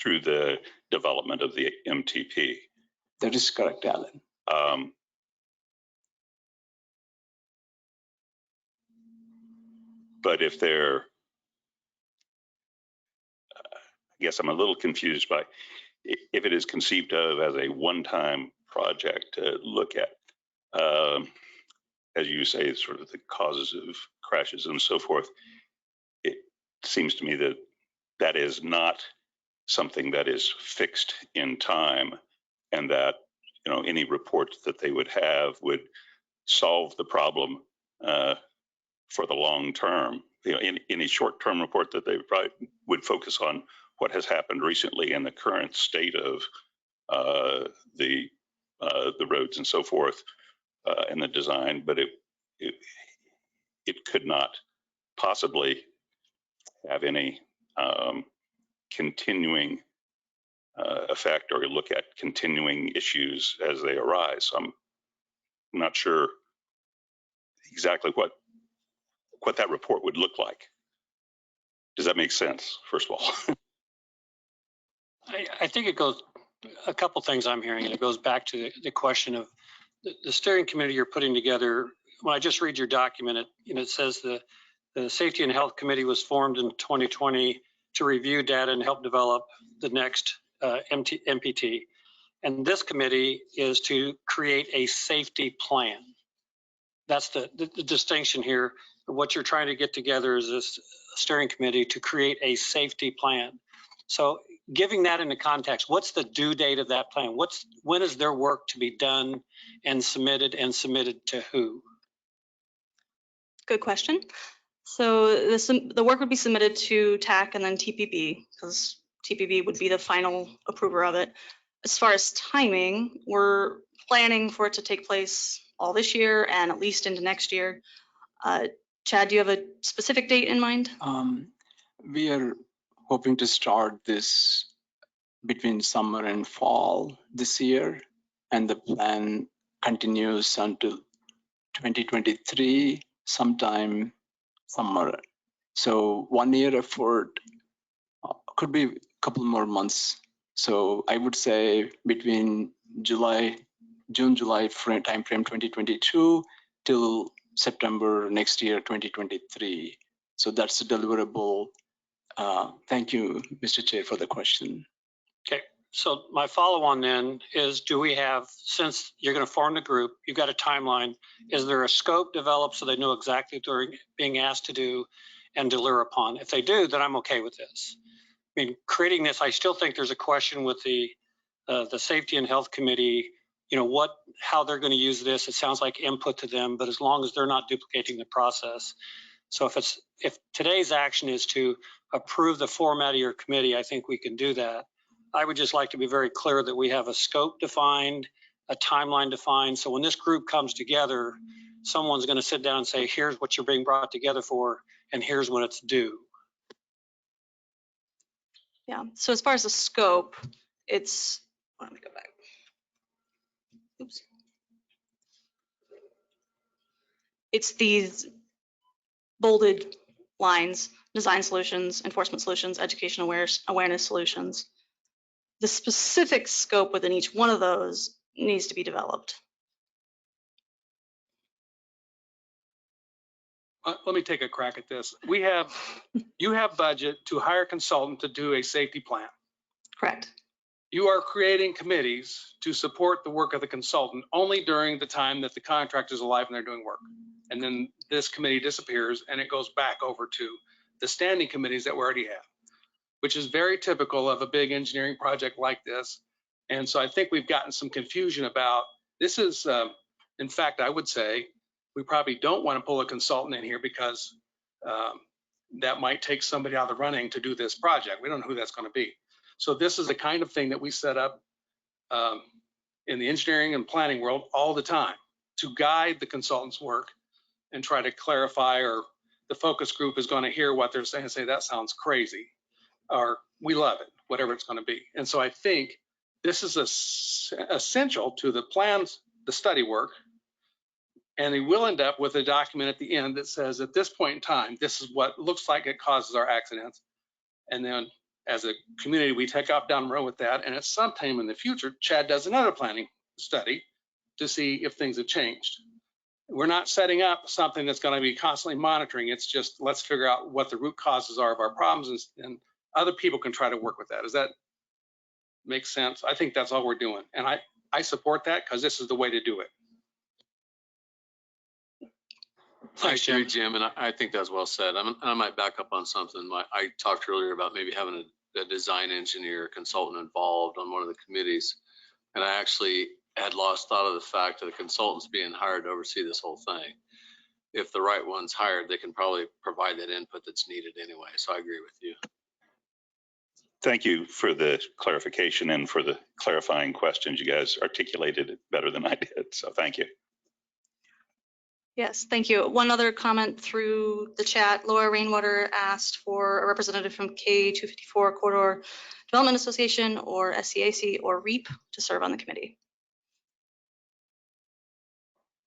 through the development of the MTP. That is correct, Alan. But if they're, I guess I'm a little confused by if it is conceived of as a one-time project to look at, as you say, sort of the causes of crashes and so forth. It seems to me that that is not something that is fixed in time, and that any report that they would have would solve the problem for the long term. Any short-term report that they probably would focus on what has happened recently and the current state of the the roads and so forth, and the design, but it could not possibly have any continuing effect or look at continuing issues as they arise. So I'm not sure exactly what that report would look like. Does that make sense, first of all? I think it goes, a couple things I'm hearing, and it goes back to the question of the steering committee you're putting together. When I just read your document, it says the Safety and Health Committee was formed in 2020 to review data and help develop the next MPT. And this committee is to create a safety plan. That's the distinction here. What you're trying to get together is this steering committee to create a safety plan. So giving that into context, what's the due date of that plan? When is their work to be done and submitted to who? Good question. So the work would be submitted to TAC and then TPB, because TPB would be the final approver of it. As far as timing, we're planning for it to take place all this year and at least into next year. Chad, do you have a specific date in mind? We are hoping to start this between summer and fall this year, and the plan continues until 2023, sometime summer. So 1 year effort could be a couple more months. So I would say between June, July timeframe 2022 till September next year, 2023. So that's a deliverable. Thank you, Mr. Chair, for the question. Okay, so my follow on then is, do we have, since you're going to form the group, you've got a timeline, is there a scope developed so they know exactly what they're being asked to do and deliver upon? If they do, then I'm okay with this. I mean, creating this, I still think there's a question with the Safety and Health Committee, how they're going to use this. It sounds like input to them, but as long as they're not duplicating the process. So if today's action is to approve the format of your committee, I think we can do that. I would just like to be very clear that we have a scope defined, a timeline defined. So when this group comes together, someone's going to sit down and say, here's what you're being brought together for, and here's when it's due. Yeah, so as far as the scope, let me go back. Oops. It's these bolded lines: design solutions, enforcement solutions, education awareness solutions. The specific scope within each one of those needs to be developed. Let me take a crack at this. You have budget to hire a consultant to do a safety plan. Correct. You are creating committees to support the work of the consultant only during the time that the contractor is alive and they're doing work. And then this committee disappears and it goes back over to the standing committees that we already have, which is very typical of a big engineering project like this. And so I think we've gotten some confusion about this. Is, in fact, I would say we probably don't want to pull a consultant in here because that might take somebody out of the running to do this project. We don't know who that's going to be. So this is the kind of thing that we set up in the engineering and planning world all the time to guide the consultant's work and try to clarify, or the focus group is going to hear what they're saying and say, that sounds crazy, or we love it, whatever it's going to be. And so I think this is essential to the plans, the study work, and they will end up with a document at the end that says, at this point in time, this is what looks like it causes our accidents. And then as a community, we take off down the road with that. And at some time in the future, Chad does another planning study to see if things have changed. We're not setting up something that's going to be constantly monitoring. It's just, let's figure out what the root causes are of our problems, and other people can try to work with that. Does that make sense? I think that's all we're doing. And I support that because this is the way to do it. I agree, Jim, and I think that's well said. I might back up on something. I talked earlier about maybe having a design engineer consultant involved on one of the committees, and I actually had lost thought of the fact that the consultants being hired to oversee this whole thing. If the right one's hired, they can probably provide that input that's needed anyway. So I agree with you. Thank you for the clarification and for the clarifying questions. You guys articulated it better than I did, so thank you. Yes, thank you. One other comment through the chat. Laura Rainwater asked for a representative from K254 Corridor Development Association or SCAC or REAP to serve on the committee.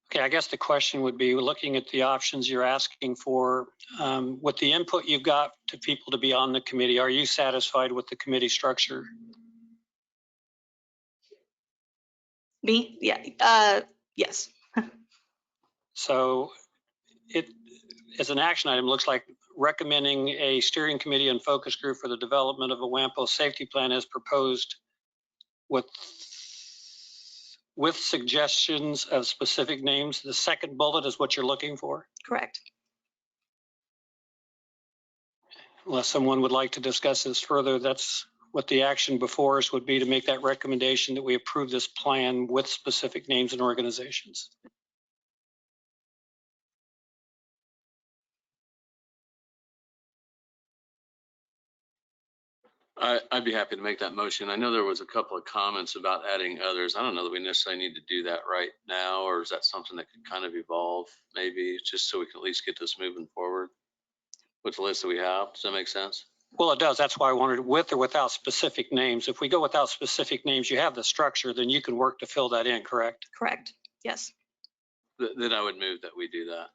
Okay, I guess the question would be, looking at the options you're asking for, with the input you've got to people to be on the committee, are you satisfied with the committee structure? Me? Yeah. Yes. So it, as an action item, looks like recommending a steering committee and focus group for the development of a WAMPO safety plan as proposed with suggestions of specific names. The second bullet is what you're looking for? Correct. Unless someone would like to discuss this further, that's what the action before us would be, to make that recommendation that we approve this plan with specific names and organizations. I'd be happy to make that motion. I know there was a couple of comments about adding others. I don't know that we necessarily need to do that right now, or is that something that could kind of evolve maybe, just so we can at least get this moving forward with the list that we have? Does that make sense? Well, it does. That's why I wanted with or without specific names. If we go without specific names, you have the structure, then you can work to fill that in, correct? Correct. Yes. Then I would move that we do that.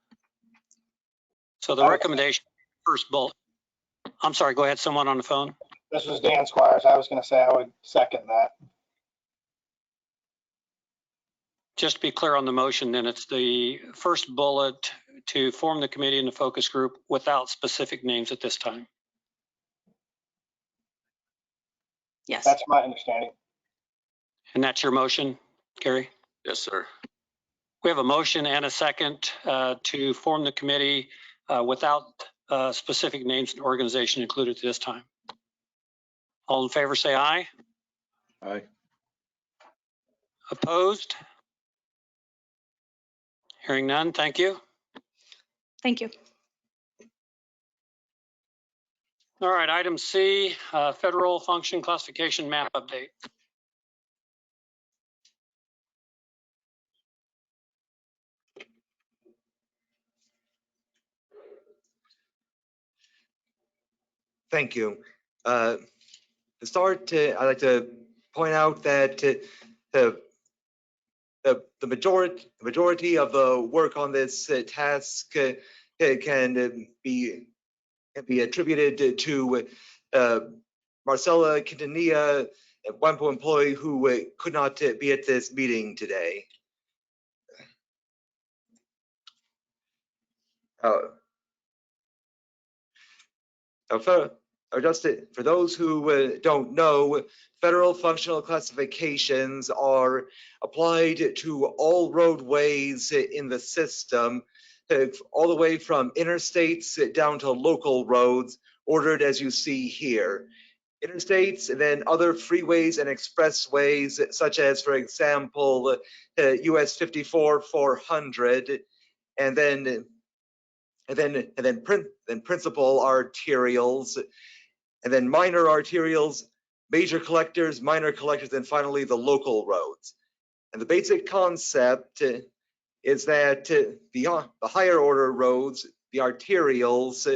So the recommendation, first bullet. I'm sorry, go ahead, someone on the phone. This was Dan Squires. I was going to say I would second that. Just to be clear on the motion, then it's the first bullet to form the committee and the focus group without specific names at this time. Yes. That's my understanding. And that's your motion, Gary? Yes, sir. We have a motion and a second to form the committee without specific names and organization included at this time. All in favor, say aye. Aye. Opposed? Hearing none, thank you. Thank you. All right, item C, federal function classification map update. Thank you. To start, I'd like to point out that the majority of the work on this task can be attributed to Marcella Quintanilla, a WAMPO employee who could not be at this meeting today. For those who don't know, federal functional classifications are applied to all roadways in the system, all the way from interstates down to local roads, ordered as you see here. Interstates, and then other freeways and expressways, such as, for example, US 54 400, and then principal arterials, and then minor arterials, major collectors, minor collectors, and finally the local roads. And the basic concept is that the higher order roads, the arterials,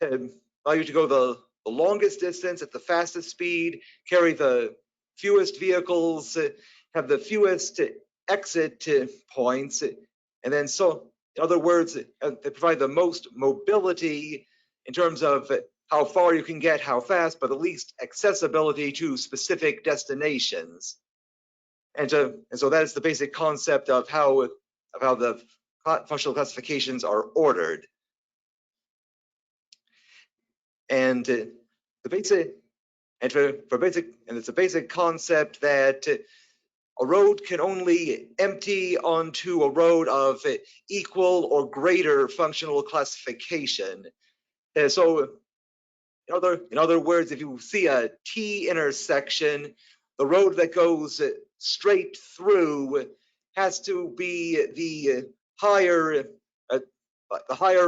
allow you to go the longest distance at the fastest speed, carry the fewest vehicles, have the fewest exit points, and then so, in other words, they provide the most mobility in terms of how far you can get, how fast, but the least accessibility to specific destinations. And so that is the basic concept of how the functional classifications are ordered. And it's a basic concept that a road can only empty onto a road of equal or greater functional classification. So in other words, if you see a T intersection, the road that goes straight through has to be the higher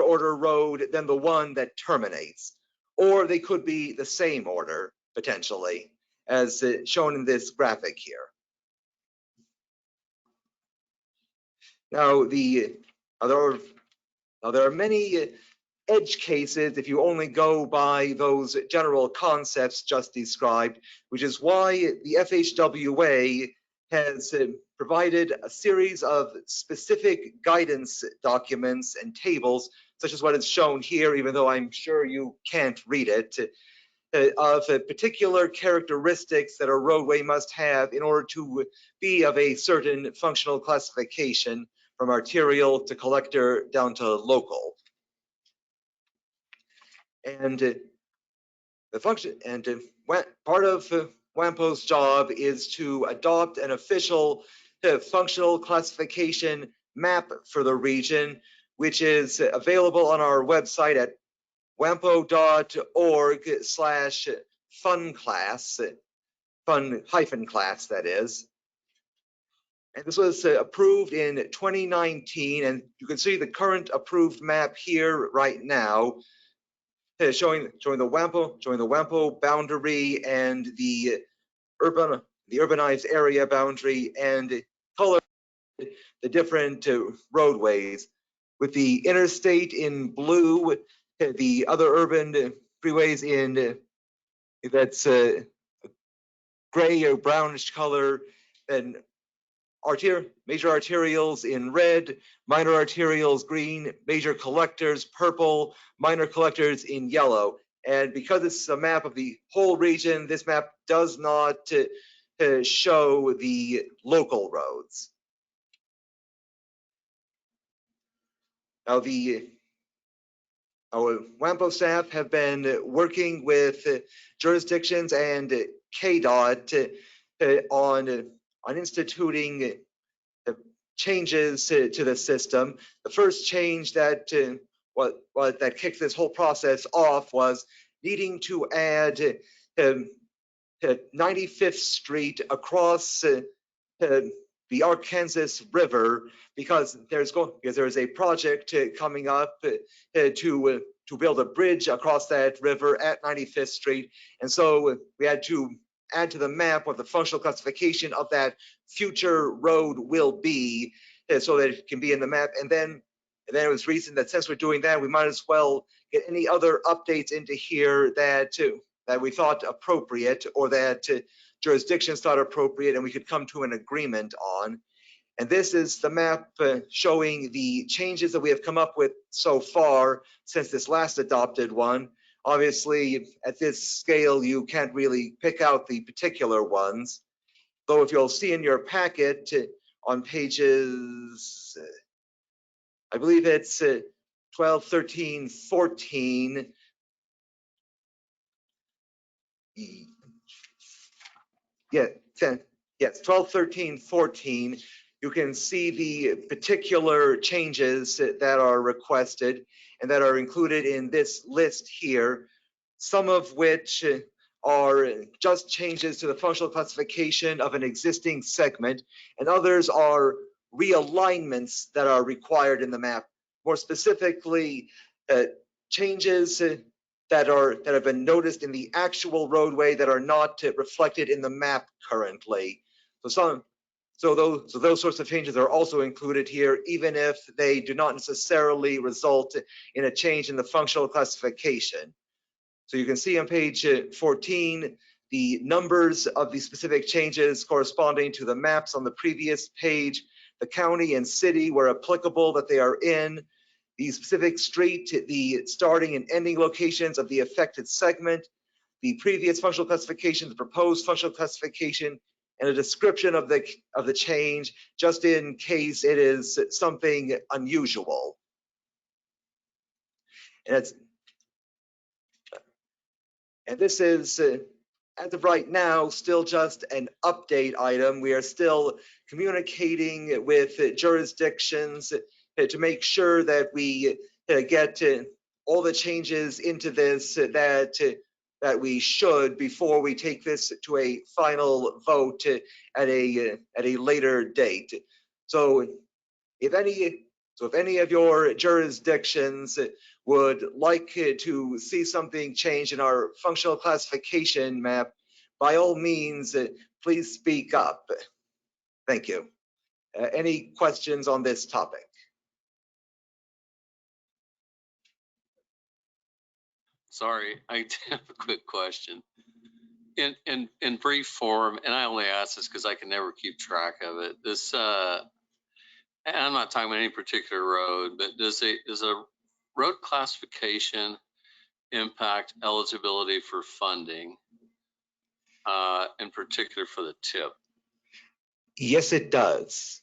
order road than the one that terminates, or they could be the same order. potentially, as shown in this graphic here. Now, there are many edge cases if you only go by those general concepts just described, which is why the FHWA has provided a series of specific guidance documents and tables, such as what is shown here, even though I'm sure you can't read it, of particular characteristics that a roadway must have in order to be of a certain functional classification, from arterial to collector down to local. And the function and part of WAMPO's job is to adopt an official functional classification map for the region, which is available on our website at wampo.org/fun-class, fun-class, that is. And this was approved in 2019, and you can see the current approved map here right now, showing the WAMPO boundary and the urbanized area boundary, and color the different roadways, with the interstate in blue, the other urban freeways in that's gray or brownish color, and major arterials in red, minor arterials green, major collectors purple, minor collectors in yellow. And because it's a map of the whole region, this map does not show the local roads. Now, our WAMPO staff have been working with jurisdictions and KDOT on instituting changes to the system. The first change that that kicked this whole process off was needing to add 95th Street across the Arkansas River, because there is a project coming up to build a bridge across that river at 95th Street, and so we had to add to the map what the functional classification of that future road will be, so that it can be in the map. And then it was reasoned that since we're doing that, we might as well get any other updates into here that we thought appropriate, or that jurisdictions thought appropriate, and we could come to an agreement on. And this is the map showing the changes that we have come up with so far since this last adopted one. Obviously, at this scale, you can't really pick out the particular ones, though if you'll see in your packet on pages, I believe it's 12, 13, 14, yes, 12, 13, 14, you can see the particular changes that are requested and that are included in this list here, some of which are just changes to the functional classification of an existing segment, and others are realignments that are required in the map. More specifically, changes that have been noticed in the actual roadway that are not reflected in the map currently. So those sorts of changes are also included here, even if they do not necessarily result in a change in the functional classification. So you can see on page 14 the numbers of the specific changes corresponding to the maps on the previous page, the county and city where applicable that they are in, the specific street, the starting and ending locations of the affected segment, the previous functional classification, the proposed functional classification, and a description of the change, just in case it is something unusual. And this is, as of right now, still just an update item. We are still communicating with jurisdictions to make sure that we get all the changes into this that we should before we take this to a final vote at a later date. So if any of your jurisdictions would like to see something change in our functional classification map, by all means, please speak up. Thank you. Any questions on this topic? Sorry, I have a quick question. In brief form, and I only ask this because I can never keep track of it. This, and I'm not talking about any particular road, but does a road classification impact eligibility for funding, in particular for the TIP? Yes, it does.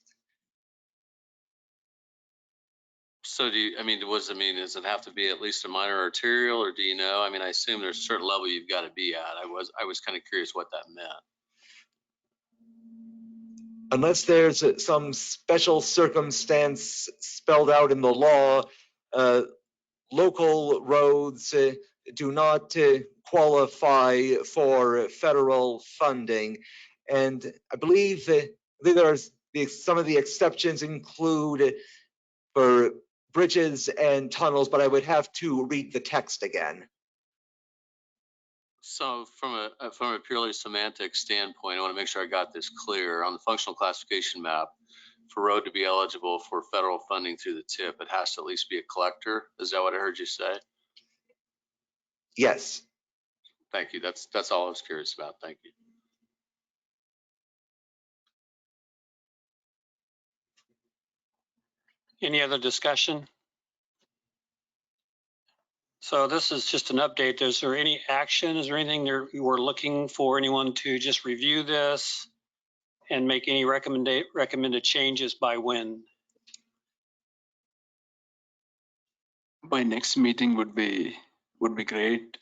So what does it mean? Does it have to be at least a minor arterial, or do you know? I mean, I assume there's a certain level you've got to be at. I was kind of curious what that meant. Unless there's some special circumstance spelled out in the law, local roads do not qualify for federal funding. And I believe some of the exceptions include for bridges and tunnels, but I would have to read the text again. So from a purely semantic standpoint, I want to make sure I got this clear. On the functional classification map, for road to be eligible for federal funding through the TIP, it has to at least be a collector. Is that what I heard you say? Yes. Thank you. That's all I was curious about. Thank you. Any other discussion? So this is just an update. Is there any action? Is there anything you were looking for anyone to just review this and make any recommended changes by when? My next meeting would be great.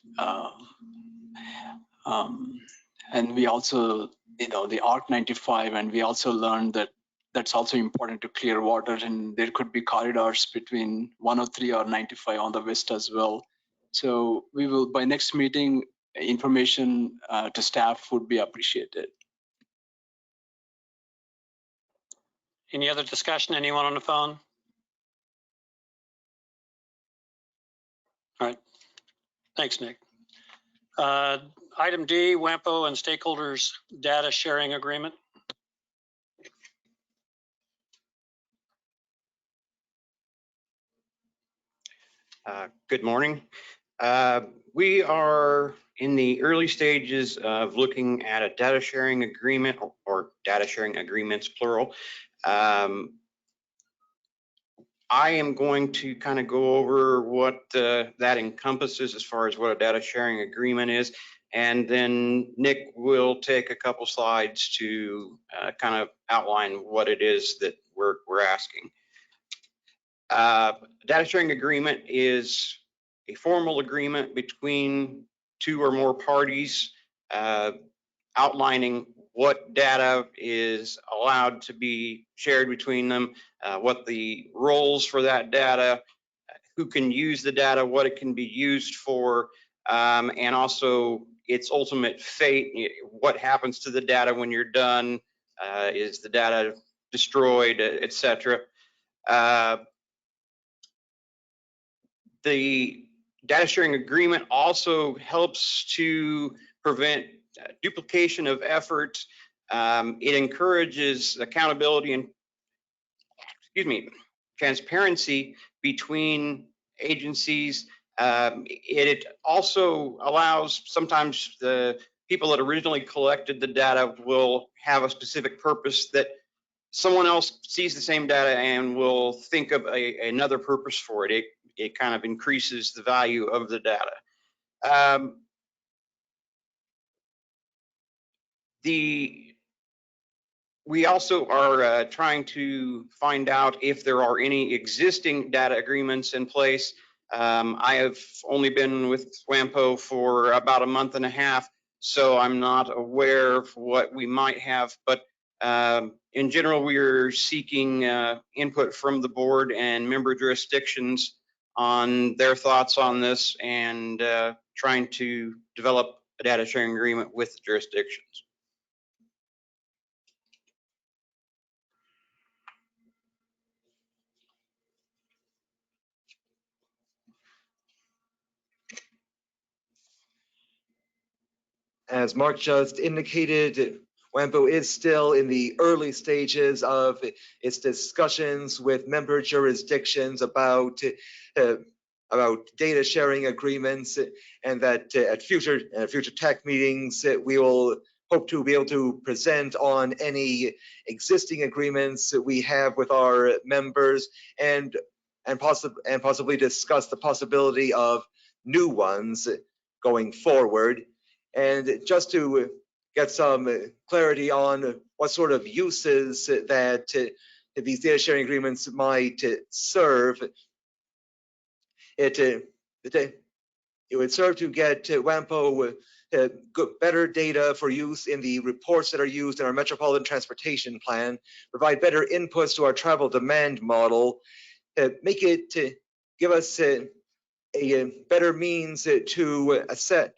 And we also, the ARC 95, and we also learned that that's also important to clear water, and there could be corridors between 103 or 95 on the west as well. So we will, by next meeting, information to staff would be appreciated. Any other discussion? Anyone on the phone? All right. Thanks, Nick. Item D, WAMPO and stakeholders data sharing agreement. Good morning. We are in the early stages of looking at a data sharing agreement, or data sharing agreements, plural. I am going to kind of go over what that encompasses as far as what a data sharing agreement is, and then Nick will take a couple slides to kind of outline what it is that we're asking. Data sharing agreement is a formal agreement between two or more parties outlining what data is allowed to be shared between them, what the roles for that data, who can use the data, what it can be used for, and also its ultimate fate, what happens to the data when you're done, is the data destroyed, etc. The data sharing agreement also helps to prevent duplication of effort. It encourages accountability and, transparency between agencies. It also allows, sometimes the people that originally collected the data will have a specific purpose that someone else sees the same data and will think of another purpose for it. It kind of increases the value of the data. We also are trying to find out if there are any existing data agreements in place. I have only been with WAMPO for about a month and a half, so I'm not aware of what we might have, but in general, we are seeking input from the board and member jurisdictions on their thoughts on this, and trying to develop a data sharing agreement with the jurisdictions. As Mark just indicated, WAMPO is still in the early stages of its discussions with member jurisdictions about data sharing agreements, and that at future TAC meetings we will hope to be able to present on any existing agreements that we have with our members, and possibly discuss the possibility of new ones going forward. And just to get some clarity on what sort of uses that these data sharing agreements might serve, it would serve to get WAMPO better data for use in the reports that are used in our Metropolitan Transportation Plan, provide better inputs to our travel demand model, make it give us a better means to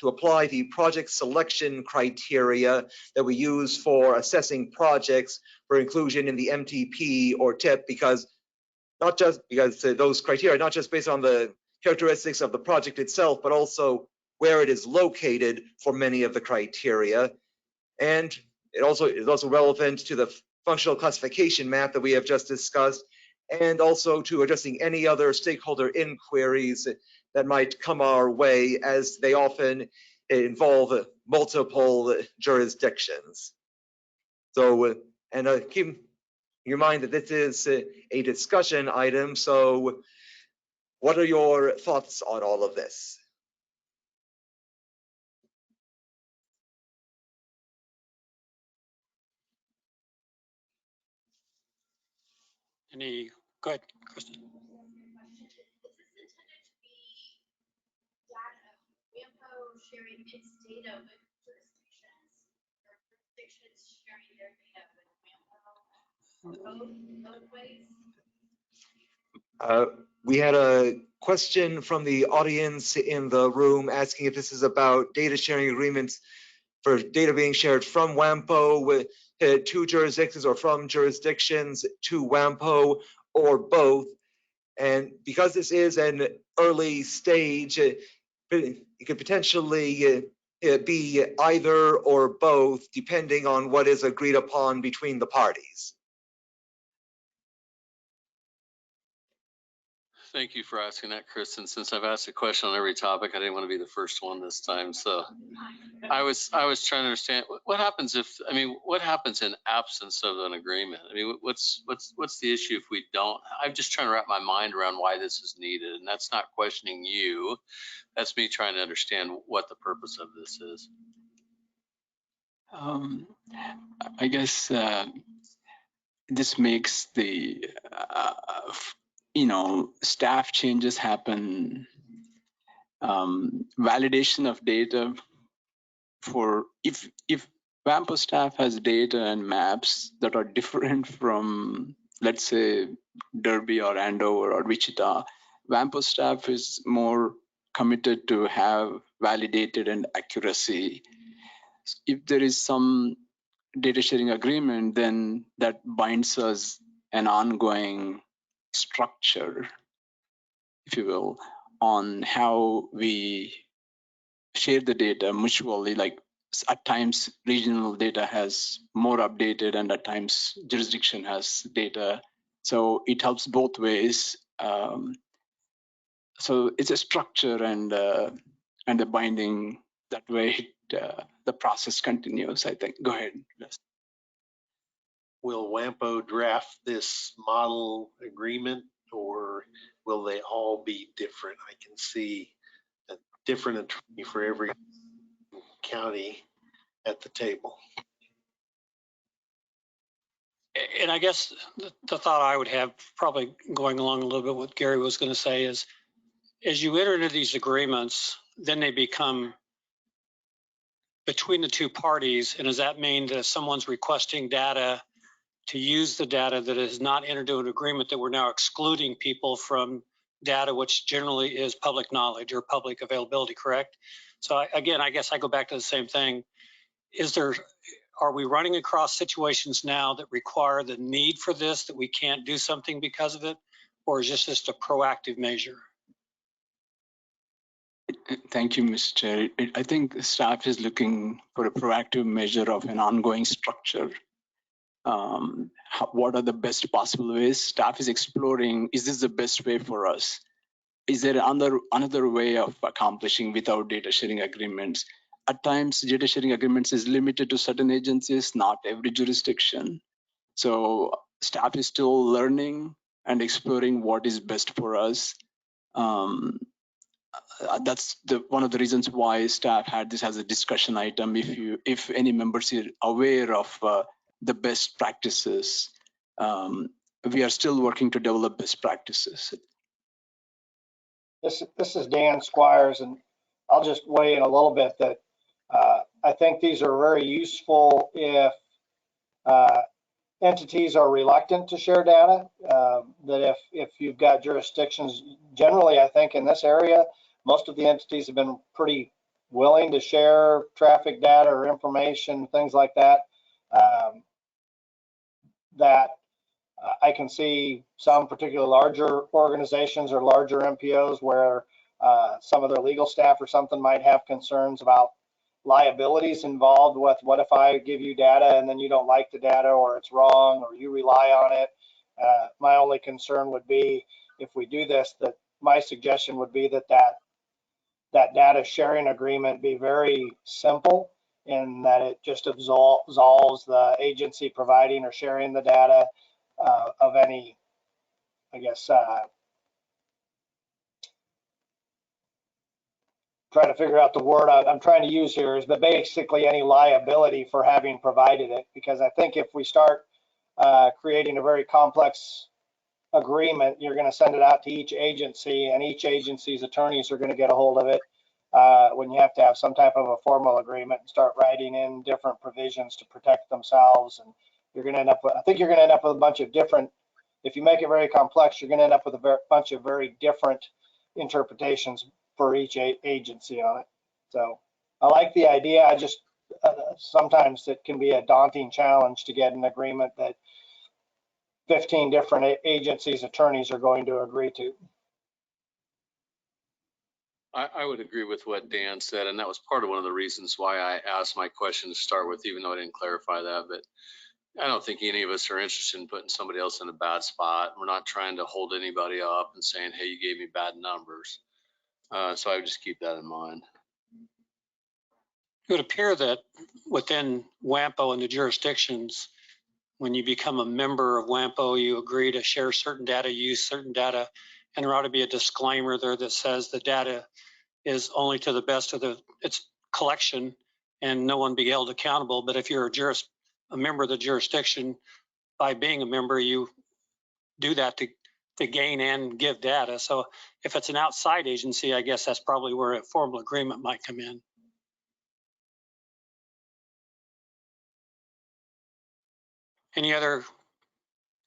apply the project selection criteria that we use for assessing projects for inclusion in the MTP or TIP, because those criteria are not just based on the characteristics of the project itself, but also where it is located for many of the criteria. And it is also relevant to the functional classification map that we have just discussed, and also to addressing any other stakeholder inquiries that might come our way, as they often involve multiple jurisdictions. So, and keep in your mind that this is a discussion item. So what are your thoughts on all of this? Go ahead, Kristen. Sharing its data with jurisdictions, or jurisdictions sharing their data with WAMPO, both ways? We had a question from the audience in the room asking if this is about data sharing agreements for data being shared from WAMPO with to jurisdictions, or from jurisdictions to WAMPO, or both. And because this is an early stage, it could potentially be either or both, depending on what is agreed upon between the parties. Thank you for asking that, Kristen. Since I've asked a question on every topic, I didn't want to be the first one this time. So I was trying to understand what happens what happens in absence of an agreement? I mean, what's the issue if we don't? I'm just trying to wrap my mind around why this is needed, and that's not questioning you. That's me trying to understand what the purpose of this is. I guess this makes the staff changes happen, validation of data for if WAMPO staff has data and maps that are different from, let's say, Derby or Andover or Wichita, WAMPO staff is more committed to have validated and accuracy. If there is some data sharing agreement, then that binds us an ongoing structure, if you will, on how we share the data mutually. Like at times regional data has more updated, and at times jurisdiction has data. So it helps both ways. So it's a structure and a binding. That way the process continues, I think. Go ahead. Will WAMPO draft this model agreement, or will they all be different? I can see a different attorney for every county at the table. And I guess the thought I would have, probably going along a little bit what Gary was going to say, is as you enter into these agreements, then they become between the two parties. And does that mean that if someone's requesting data to use the data that is not entered into an agreement, that we're now excluding people from data which generally is public knowledge or public availability, correct? So again, I guess I go back to the same thing. Are we running across situations now that require the need for this, that we can't do something because of it? Or is this just a proactive measure? Thank you, Mr. Chair. I think staff is looking for a proactive measure of an ongoing structure. What are the best possible ways? Staff is exploring, is this the best way for us? Is there another way of accomplishing without data sharing agreements? At times, data sharing agreements is limited to certain agencies, not every jurisdiction. So staff is still learning and exploring what is best for us. That's one of the reasons why staff had this as a discussion item. If any members are aware of the best practices, we are still working to develop best practices. This is Dan Squires, and I'll just weigh in a little bit that I think these are very useful if entities are reluctant to share data. That if you've got jurisdictions, generally, I think in this area, most of the entities have been pretty willing to share traffic data or information, things like that. I can see some particular larger organizations or larger MPOs where some of their legal staff or something might have concerns about liabilities involved with what if I give you data and then you don't like the data or it's wrong or you rely on it. My only concern would be if we do this, that my suggestion would be that data sharing agreement be very simple in that it just absolves the agency providing or sharing the data of any, I guess, trying to figure out the word I'm trying to use here is, but basically any liability for having provided it. Because I think if we start creating a very complex agreement, you're going to send it out to each agency, and each agency's attorneys are going to get a hold of it when you have to have some type of a formal agreement and start writing in different provisions to protect themselves. And you're going to end up with, I think you're going to end up with a bunch of different, if you make it very complex, you're going to end up with a bunch of very different interpretations for each agency on it. So I like the idea. I just, sometimes it can be a daunting challenge to get an agreement that 15 different agencies' attorneys are going to agree to. I would agree with what Dan said, and that was part of one of the reasons why I asked my question to start with, even though I didn't clarify that. But I don't think any of us are interested in putting somebody else in a bad spot. We're not trying to hold anybody up and saying, hey, you gave me bad numbers. So I would just keep that in mind. It would appear that within WAMPO and the jurisdictions, when you become a member of WAMPO, you agree to share certain data, use certain data, and there ought to be a disclaimer there that says the data is only to the best of its collection and no one be held accountable. But if you're a member of the jurisdiction, by being a member, you do that to gain and give data. So if it's an outside agency, I guess that's probably where a formal agreement might come in. Any other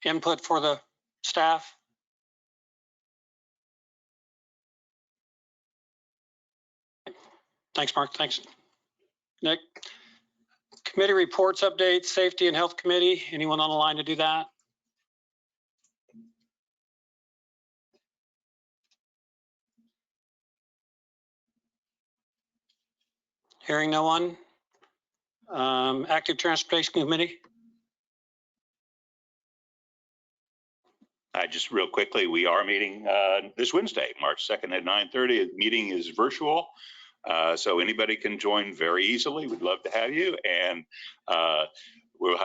input for the staff? Thanks, Mark. Thanks, Nick. Committee reports update, Safety and Health Committee. Anyone on the line to do that? Hearing no one. Active Transportation Committee. Just real quickly, we are meeting this Wednesday, March 2nd at 9:30. The meeting is virtual, so anybody can join very easily. We'd love to have you, and we'll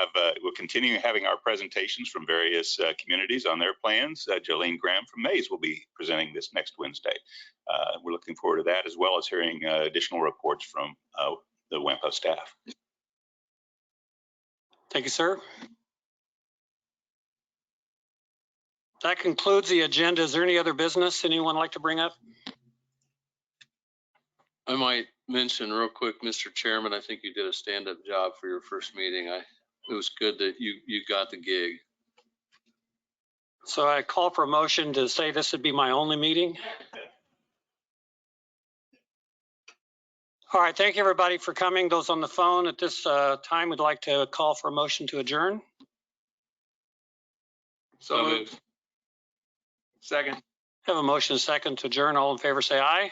continue having our presentations from various communities on their plans. Jolene Graham from Mays will be presenting this next Wednesday. We're looking forward to that, as well as hearing additional reports from the WAMPO staff. Thank you, sir. That concludes the agenda. Is there any other business anyone like to bring up? I might mention real quick, Mr. Chairman, I think you did a stand-up job for your first meeting. It was good that you got the gig. So I call for a motion to say this would be my only meeting. All right, thank you everybody for coming. Those on the phone at this time would like to call for a motion to adjourn. So moved. Second. Have a motion and a second to adjourn. All in favor say aye.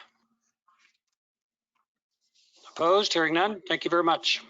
Opposed? Hearing none. Thank you very much.